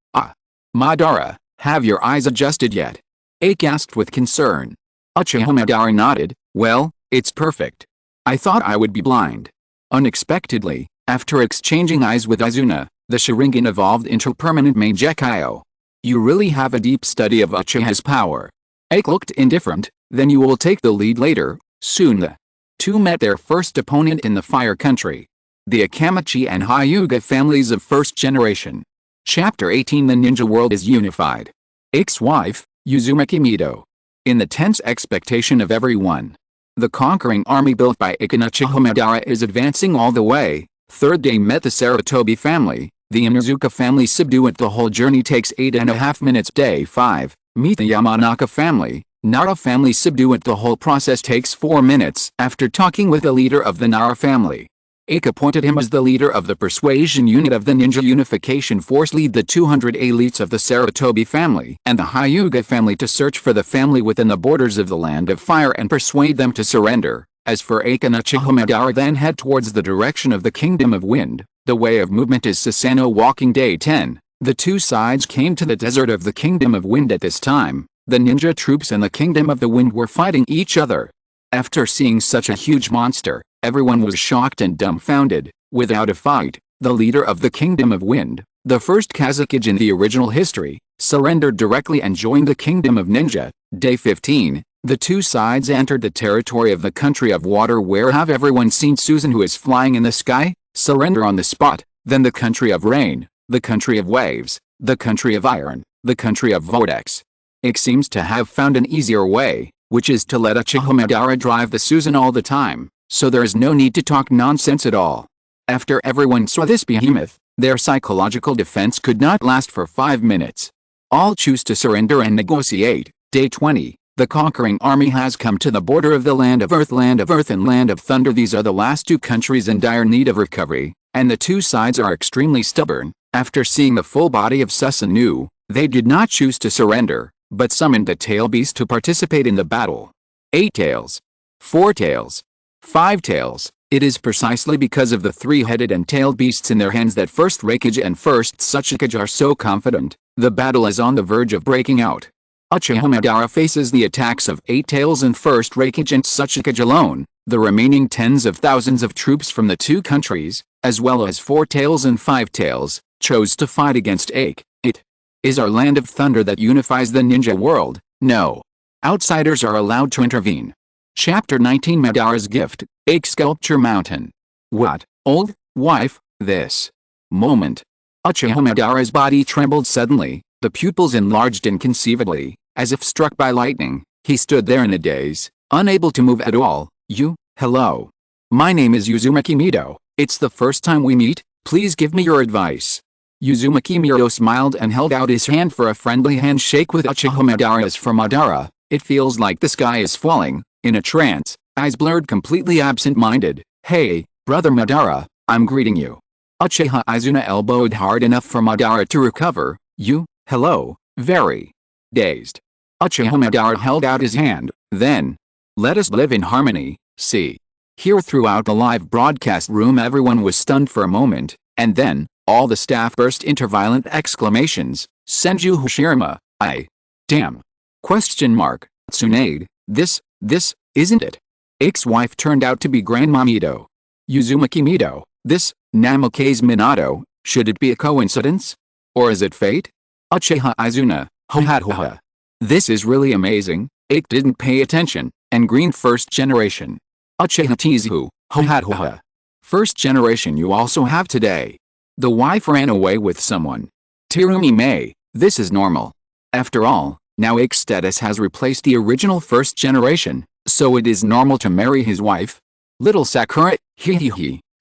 Madara, have your eyes adjusted yet? Aike asked with concern. Uchiha Madara nodded, well, it's perfect. I thought I would be blind. Unexpectedly, after exchanging eyes with Izuna, the Sharingan evolved into permanent Mangekyo. You really have a deep study of Uchiha's power. Aike looked indifferent, then you will take the lead later. Soon the 2 met their first opponent in the Fire Country. The Akamachi and Hyuga families of first generation. Chapter 18 The ninja world is unified. Aike's wife, Uzumaki Mido. In the tense expectation of everyone. The conquering army built by Aike and Uchiha Madara is advancing all the way. Third day met the Sarutobi family. The Inuzuka family subdue it. The whole journey takes 8.5 minutes. Day 5, meet the Yamanaka family. Nara family subdue it. The whole process takes 4 minutes. After talking with the leader of the Nara family, Aike appointed him as the leader of the persuasion unit of the Ninja Unification Force, lead the 200 elites of the Sarutobi family and the Hyuga family to search for the family within the borders of the Land of Fire and persuade them to surrender. As for Aike and Uchiha Madara then head towards the direction of the Kingdom of Wind. The way of movement is Susanoo walking. Day 10. The two sides came to the desert of the Kingdom of Wind at this time. The ninja troops and the Kingdom of the Wind were fighting each other. After seeing such a huge monster, everyone was shocked and dumbfounded. Without a fight, the leader of the Kingdom of Wind, the first Kazekage in the original history, surrendered directly and joined the Kingdom of Ninja. Day 15. The two sides entered the territory of the Country of Water. Where have everyone seen Susan who is flying in the sky? Surrender on the spot. Then the Country of Rain, the Country of Waves, the Country of Iron, the Country of Vortex. It seems to have found an easier way, which is to let Uchiha Madara drive the Susan all the time, so there is no need to talk nonsense at all. After everyone saw this behemoth, their psychological defense could not last for 5 minutes. All choose to surrender and negotiate. Day 20. The conquering army has come to the border of the Land of Earth and Land of Thunder. These are the last two countries in dire need of recovery, and the two sides are extremely stubborn. After seeing the full body of Susanoo, they did not choose to surrender, but summoned the tail beast to participate in the battle. 8 tails. 4 tails. 5 tails. It is precisely because of the three-headed and tailed beasts in their hands that First Raikage and First Tsuchikage are so confident. The battle is on the verge of breaking out. Uchiha Madara faces the attacks of 8 tails and First Raikage and Tsuchikage alone. The remaining tens of thousands of troops from the two countries, as well as 4 tails and 5 tails, chose to fight against Aike. It is our Land of Thunder that unifies the ninja world. No outsiders are allowed to intervene. Chapter 19. Madara's Gift. Aike Sculpture Mountain. What, old wife, this moment? Uchiha Madara's body trembled suddenly, the pupils enlarged inconceivably, as if struck by lightning. He stood there in a daze, unable to move at all. Hello. My name is Uzumaki Mido. It's the first time we meet, please give me your advice. Uzumaki Mido smiled and held out his hand for a friendly handshake with Uchiha Madara. As for Madara, it feels like the sky is falling. In a trance, eyes blurred, completely absent-minded. Hey, brother Madara, I'm greeting you. Uchiha Izuna elbowed hard enough for Madara to recover. Hello, very dazed. Uchiha Madara held out his hand, then, let us live in harmony, see. Here throughout the live broadcast room everyone was stunned for a moment, and then, all the staff burst into violent exclamations. Senju Hashirama, damn. Tsunade, this, isn't it? Aike's wife turned out to be Grandma Mido. Uzumaki Mido, this, Namake's Minato, should it be a coincidence? Or is it fate? Uchiha Izuna, ha. This is really amazing. Aike didn't pay attention, and green first generation. Uchiha Tizu, ha. First generation you also have today. The wife ran away with someone. Tirumi May, this is normal. After all, now Aike's status has replaced the original first generation, so it is normal to marry his wife. Little Sakura,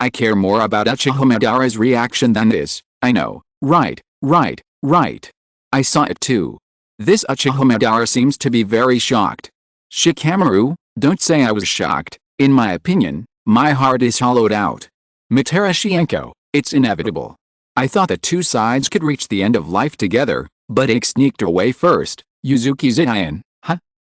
I care more about Uchiha Madara's reaction than this. I know, right. I saw it too. This Uchiha Madara seems to be very shocked. Shikamaru, don't say I was shocked. In my opinion, my heart is hollowed out. Mitara Shienko, it's inevitable. I thought the two sides could reach the end of life together, but Aike sneaked away first. Yuzuki Zion,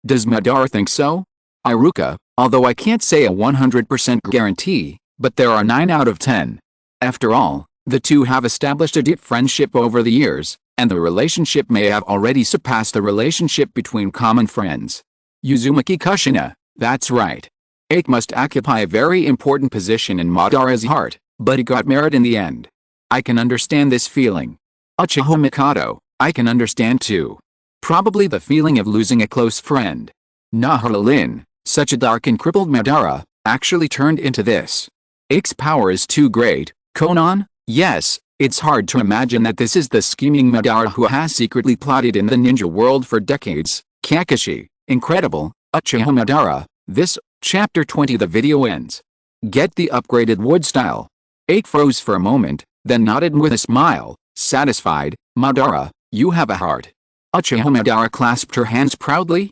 Does Madara think so? Iruka, although I can't say a 100% guarantee, but there are 9 out of 10. After all, the two have established a deep friendship over the years, and the relationship may have already surpassed the relationship between common friends. Uzumaki Kushina, that's right. Aike must occupy a very important position in Madara's heart, but he got married in the end. I can understand this feeling. Uchiha Mikado, I can understand too. Probably the feeling of losing a close friend. Nahara, such a dark and crippled Madara, actually turned into this. Aike's power is too great. Konan, yes, it's hard to imagine that this is the scheming Madara who has secretly plotted in the ninja world for decades. Kakashi, incredible. Uchiha Madara, this, chapter 20. The video ends. Get the upgraded wood style. Aike froze for a moment, then nodded with a smile, satisfied. Madara, you have a heart. Uchiha Madara clasped her hands proudly.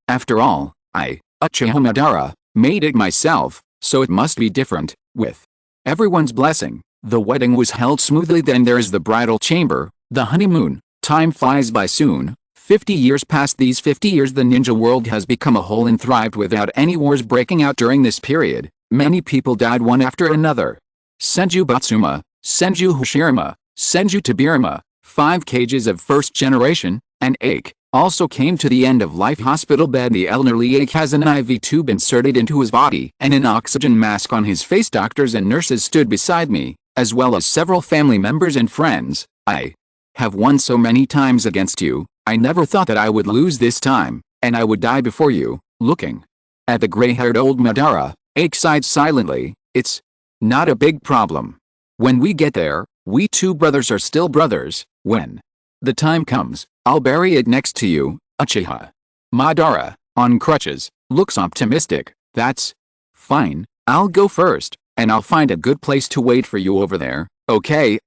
After all, Uchiha Madara, made it myself, so it must be different, with everyone's blessing. The wedding was held smoothly. Then there is the bridal chamber, the honeymoon. Time flies by soon. 50 years past. These 50 years the ninja world has become a whole and thrived without any wars breaking out during this period. Many people died one after another. Senju Batsuma, Senju Hashirama, Senju Tabirama, 5 cages of first generation, and Aike, also came to the end of life hospital bed. The elderly Aike has an IV tube inserted into his body and an oxygen mask on his face. Doctors and nurses stood beside me, as well as several family members and friends. I have won so many times against you. I never thought that I would lose this time, and I would die before you. Looking at the gray-haired old Madara, Aike sighed silently. It's not a big problem. When we get there, we two brothers are still brothers. When the time comes, I'll bury it next to you. Uchiha. Madara, on crutches, looks optimistic. That's fine. I'll go first, and I'll find a good place to wait for you over there. Okay,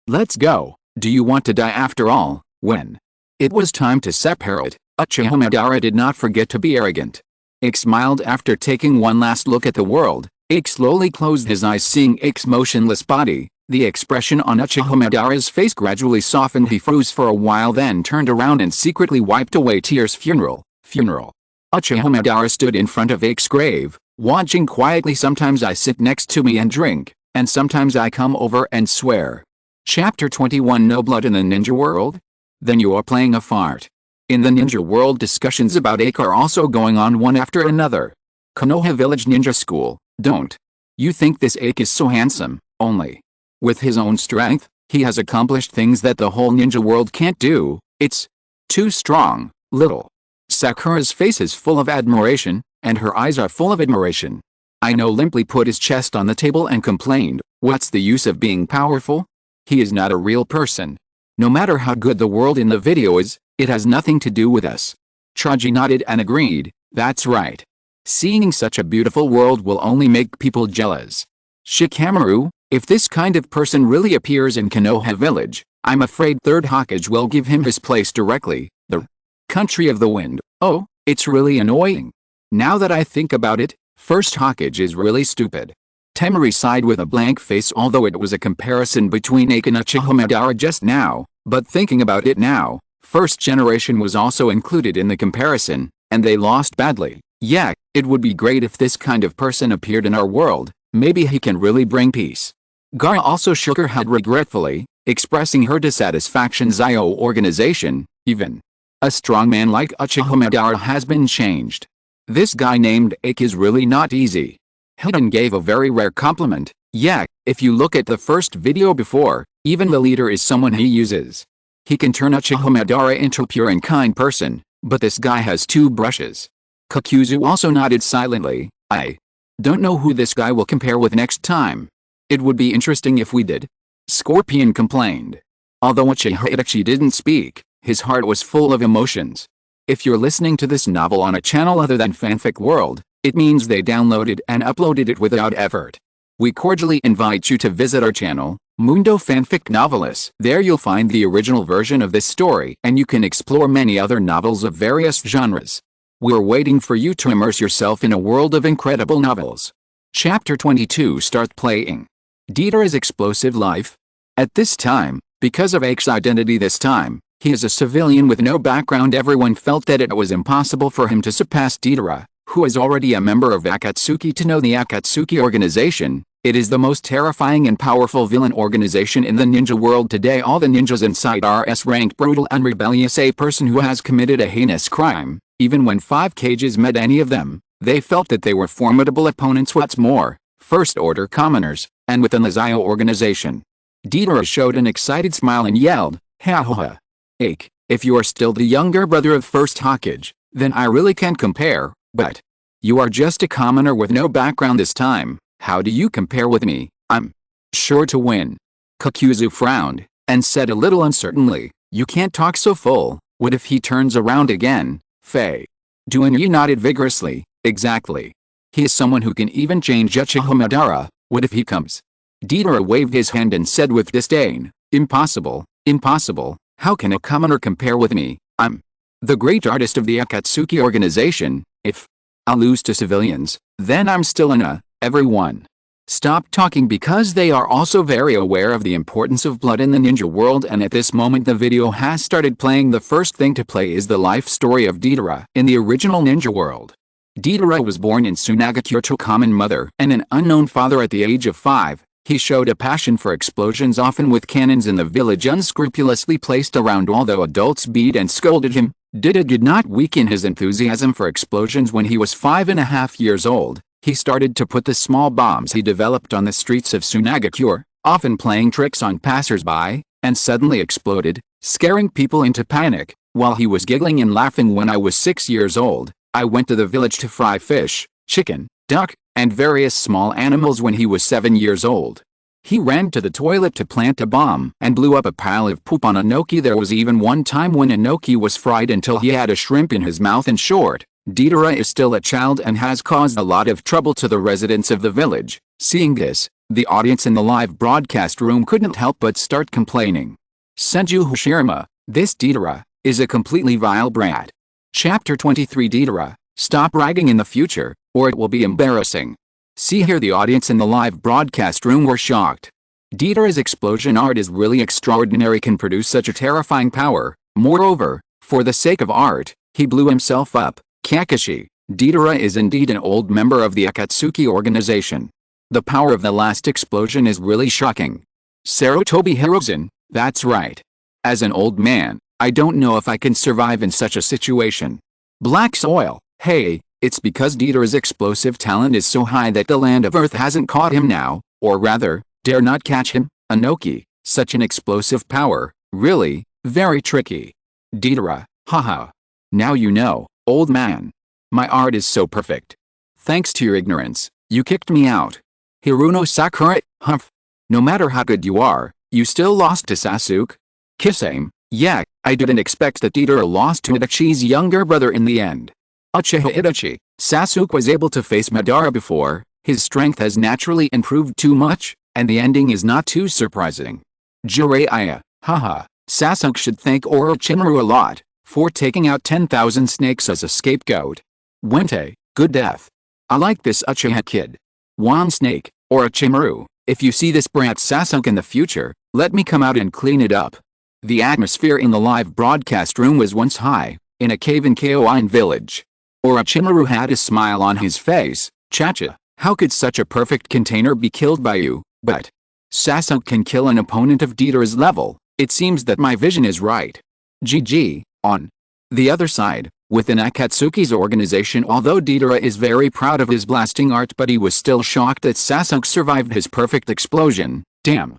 let's go. Do you want to die after all? When it was time to separate, Uchiha Madara did not forget to be arrogant. Aike smiled after taking one last look at the world. Aike slowly closed his eyes, seeing Aike's motionless body. The expression on Uchiha Madara's face gradually softened. He froze for a while, then turned around and secretly wiped away tears. Funeral. Uchiha Madara stood in front of Aike's grave, watching quietly. Sometimes I sit next to me and drink, and sometimes I come over and swear. Chapter 21. No blood in the ninja world? Then you are playing a fart. In the ninja world, discussions about Aike are also going on one after another. Konoha Village Ninja School. Don't you think this Aike is so handsome? Only with his own strength, he has accomplished things that the whole ninja world can't do. It's too strong. Little Sakura's face is full of admiration, and her eyes are full of admiration. Aino limply put his chest on the table and complained, what's the use of being powerful? He is not a real person. No matter how good the world in the video is, it has nothing to do with us. Traji nodded and agreed, that's right. Seeing such a beautiful world will only make people jealous. Shikamaru, if this kind of person really appears in Konoha Village, I'm afraid Third Hokage will give him his place directly. The country of the wind. Oh, it's really annoying. Now that I think about it, First Hokage is really stupid. Temari sighed with a blank face, although it was a comparison between Aike and Uchiha Madara just now, but thinking about it now, First Generation was also included in the comparison, and they lost badly. Yeah, it would be great if this kind of person appeared in our world. Maybe he can really bring peace. Gaara also shook her head regretfully, expressing her dissatisfaction. Zio organization, even a strong man like Uchiha Madara has been changed. This guy named Aike is really not easy. Hilton gave a very rare compliment. Yeah, if you look at the first video before, even the leader is someone he uses. He can turn Uchiha Madara into a pure and kind person, but this guy has 2 brushes. Kakuzu also nodded silently. I don't know who this guy will compare with next time. It would be interesting if we did. Scorpion complained. Although Uchiha Itachi didn't speak, his heart was full of emotions. If you're listening to this novel on a channel other than Fanfic World, it means they downloaded and uploaded it without effort. We cordially invite you to visit our channel, Mundo Fanfic Novelis. There you'll find the original version of this story, and you can explore many other novels of various genres. We're waiting for you to immerse yourself in a world of incredible novels. Chapter 22. Start playing. Deidara's explosive life. At this time, because of Aike's identity this time, he is a civilian with no background. Everyone felt that it was impossible for him to surpass Deidara, who is already a member of Akatsuki. To know the Akatsuki organization, it is the most terrifying and powerful villain organization in the ninja world today. All the ninjas inside are S-ranked, brutal and rebellious. A person who has committed a heinous crime. Even when 5 cages met any of them, they felt that they were formidable opponents. What's more, first-order commoners, and within the Zio organization. Deidara showed an excited smile and yelled, ha ha ha. Aike, if you are still the younger brother of First Hokage, then I really can't compare, but you are just a commoner with no background this time. How do you compare with me? I'm sure to win. Kakuzu frowned, and said a little uncertainly, you can't talk so full. What if he turns around again? Faye. Duanyi nodded vigorously. Exactly. He is someone who can even change Uchiha Madara. What if he comes? Deidara waved his hand and said with disdain, impossible, impossible. How can a commoner compare with me? I'm the great artist of the Akatsuki organization. If I'll lose to civilians, then I'm still in a everyone stop talking because they are also very aware of the importance of blood in the ninja world, and at this moment the video has started playing. The first thing to play is the life story of Deidara in the original ninja world. Deidara was born in Sunagakure to a common mother and an unknown father at the age of 5. He showed a passion for explosions, often with cannons in the village unscrupulously placed around. Although adults beat and scolded him, Deidara did not weaken his enthusiasm for explosions. When he was 5.5 years old, he started to put the small bombs he developed on the streets of Sunagakure, often playing tricks on passers-by, and suddenly exploded, scaring people into panic. While he was giggling and laughing when I was 6 years old, I went to the village to fry fish, chicken, duck, and various small animals. When he was 7 years old, he ran to the toilet to plant a bomb and blew up a pile of poop on Inoki. There was even one time when Inoki was fried until he had a shrimp in his mouth. In short, Deidara is still a child and has caused a lot of trouble to the residents of the village. Seeing this, the audience in the live broadcast room couldn't help but start complaining. Senju Hashirama, this Deidara is a completely vile brat. Chapter 23. Deidara, stop bragging in the future, or it will be embarrassing. See here, the audience in the live broadcast room were shocked. Deidara's explosion art is really extraordinary, can produce such a terrifying power. Moreover, for the sake of art, he blew himself up. Kakashi, Deidara is indeed an old member of the Akatsuki organization. The power of the last explosion is really shocking. Sarutobi Hirozen, that's right. As an old man, I don't know if I can survive in such a situation. Black Soil, hey, it's because Deidara's explosive talent is so high that the land of Earth hasn't caught him now, or rather, dare not catch him. Inoki, such an explosive power, really, very tricky. Deidara, haha. Now you know, old man. My art is so perfect. Thanks to your ignorance, you kicked me out. Hiruno Sakura, humph. No matter how good you are, you still lost to Sasuke. Kisame, yeah, I didn't expect that Deidara lost to Itachi's younger brother in the end. Uchiha Itachi, Sasuke was able to face Madara before, his strength has naturally improved too much, and the ending is not too surprising. Jiraiya, haha, Sasuke should thank Orochimaru a lot for taking out 10,000 snakes as a scapegoat. Wente, good death. I like this Uchiha kid. One snake, Orochimaru, if you see this brat Sasuke in the future, let me come out and clean it up. The atmosphere in the live broadcast room was once high, in a cave in Konoha village. Orochimaru had a smile on his face. Chacha, how could such a perfect container be killed by you? But Sasuke can kill an opponent of Deidara's level. It seems that my vision is right. GG. On the other side, within Akatsuki's organization, although Deidara is very proud of his blasting art, but he was still shocked that Sasuke survived his perfect explosion. Damn.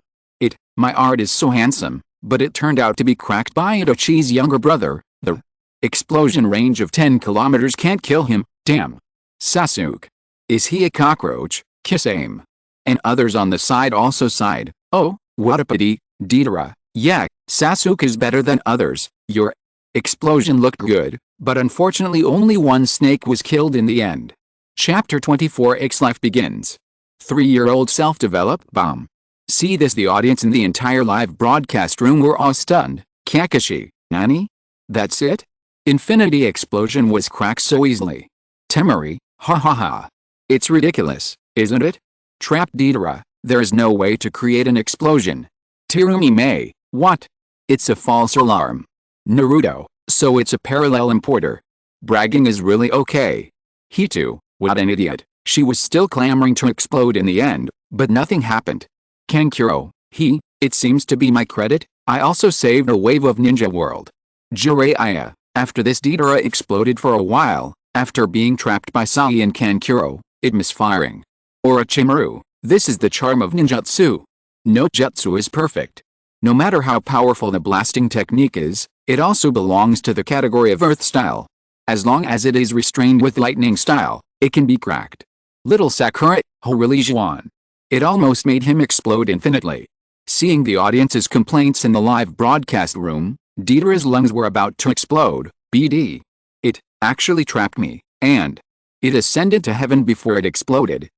My art is so handsome, but it turned out to be cracked by Itachi's younger brother. The explosion range of 10 kilometers can't kill him. Damn. Sasuke. Is he a cockroach? Kisame. And others on the side also sighed. Oh, what a pity. Deidara. Yeah, Sasuke is better than others. Your explosion looked good, but unfortunately only one snake was killed in the end. Chapter 24. Ike's life begins. 3-year-old self-developed bomb. See this, the audience in the entire live broadcast room were all stunned. Kakashi, nani? That's it? Infinity explosion was cracked so easily. Temari, ha ha ha. It's ridiculous, isn't it? Trapped Deidara, there is no way to create an explosion. Tirumi May, what? It's a false alarm. Naruto, so it's a parallel importer. Bragging is really okay. Hitu, what an idiot. She was still clamoring to explode in the end, but nothing happened. Kankuro, it seems to be my credit, I also saved a wave of ninja world. Jiraiya, after this Deidara exploded for a while, after being trapped by Sai and Kankuro, it misfiring. Orochimaru, this is the charm of ninjutsu. No jutsu is perfect. No matter how powerful the blasting technique is, it also belongs to the category of earth style. As long as it is restrained with lightning style, it can be cracked. Little Sakura, Horili Juan. It almost made him explode infinitely. Seeing the audience's complaints in the live broadcast room, Deidara's lungs were about to explode. BD. It actually trapped me, and it ascended to heaven before it exploded.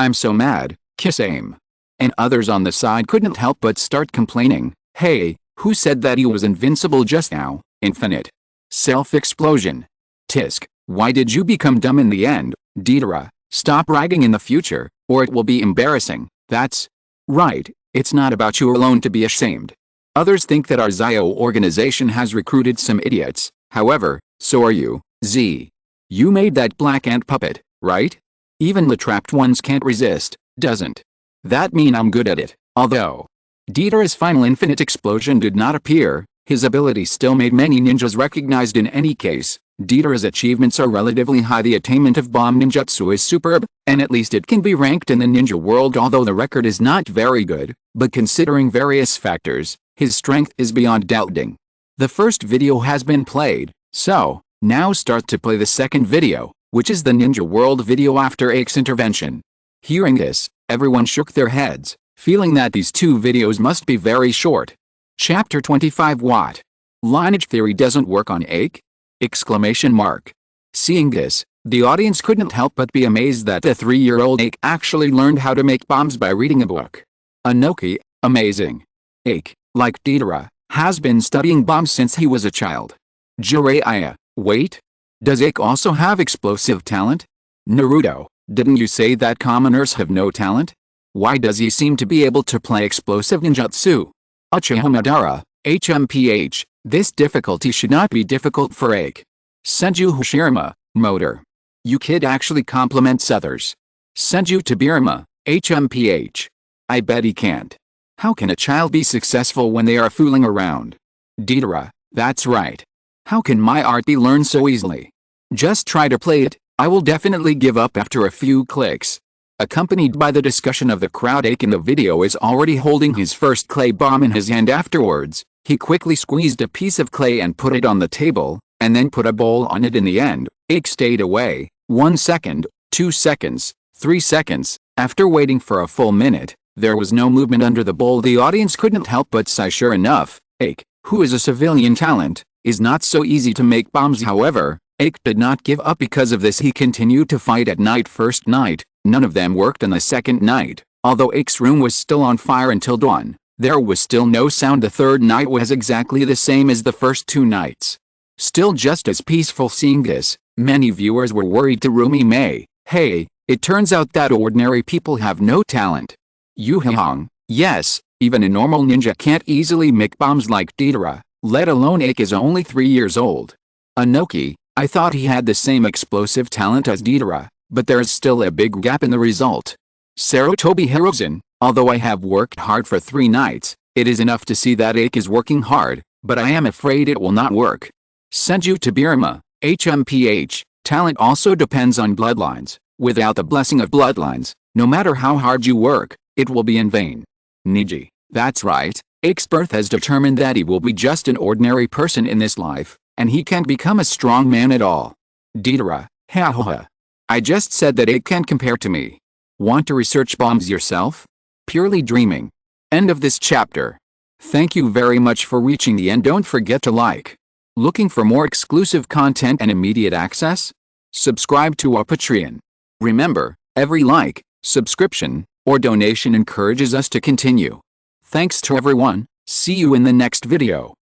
I'm so mad, Kisame. And others on the side couldn't help but start complaining. Hey, who said that he was invincible just now? Infinite. Self-explosion. Tisk, why did you become dumb in the end? Deidara, stop bragging in the future. or it will be embarrassing. That's right, it's not about you alone to be ashamed. Others think that our Zio organization has recruited some idiots, however, so are you, Z. You made that black ant puppet, right? Even the trapped ones can't resist, doesn't that mean I'm good at it? Although Deidara's final infinite explosion did not appear, his ability still made many ninjas recognized in any case. Deidara's achievements are relatively high. The attainment of bomb ninjutsu is superb, and at least it can be ranked in the ninja world, although the record is not very good, but considering various factors, his strength is beyond doubting. The first video has been played, so now start to play the second video, which is the Ninja World video after Aike's intervention. Hearing this, everyone shook their heads, feeling that these two videos must be very short. Chapter 25. What? Lineage theory doesn't work on Aike? Exclamation mark. Seeing this, the audience couldn't help but be amazed that the 3-year-old Aike actually learned how to make bombs by reading a book. Anoki, amazing. Aike, like Deidara, has been studying bombs since he was a child. Jiraiya, wait? Does Aike also have explosive talent? Naruto, didn't you say that commoners have no talent? Why does he seem to be able to play explosive ninjutsu? Uchiha Madara, HMPH, this difficulty should not be difficult for Aike. Senju Hashirama, motor. You kid actually compliments others. Senju Tabirama, HMPH. I bet he can't. How can a child be successful when they are fooling around? Deidara, that's right. How can my art be learned so easily? Just try to play it, I will definitely give up after a few clicks. Accompanied by the discussion of the crowd, Aike in the video is already holding his first clay bomb in his hand. Afterwards, he quickly squeezed a piece of clay and put it on the table, and then put a bowl on it. In the end, Aike stayed away, 1 second, 2 seconds, 3 seconds. After waiting for a full minute, there was no movement under the bowl. The audience couldn't help but sigh. Sure enough, Aike, who is a civilian talent, is not so easy to make bombs. However, Aike did not give up. Because of this, he continued to fight at night. First night, none of them worked. On the second night, although Aike's room was still on fire until dawn, there was still no sound. The third night was exactly the same as the first 2 nights. Still just as peaceful. Seeing this, many viewers were worried. Terumi May, hey, it turns out that ordinary people have no talent. Yuhihong, yes, even a normal ninja can't easily make bombs like Deidara, let alone Aike is only 3 years old. Anoki, I thought he had the same explosive talent as Deidara, but there's still a big gap in the result. Sarutobi Hirozen, although I have worked hard for 3 nights, it is enough to see that Aike is working hard, but I am afraid it will not work. Senju Tabirama, HMPH, talent also depends on bloodlines. Without the blessing of bloodlines, no matter how hard you work, it will be in vain. Niji, that's right, Aike's birth has determined that he will be just an ordinary person in this life, and he can't become a strong man at all. Deidara, ha ha ha. I just said that Aike can't compare to me. Want to research bombs yourself? Purely dreaming. End of this chapter. Thank you very much for reaching the end. Don't forget to like. Looking for more exclusive content and immediate access? Subscribe to our Patreon. Remember, every like, subscription, or donation encourages us to continue. Thanks to everyone. See you in the next video.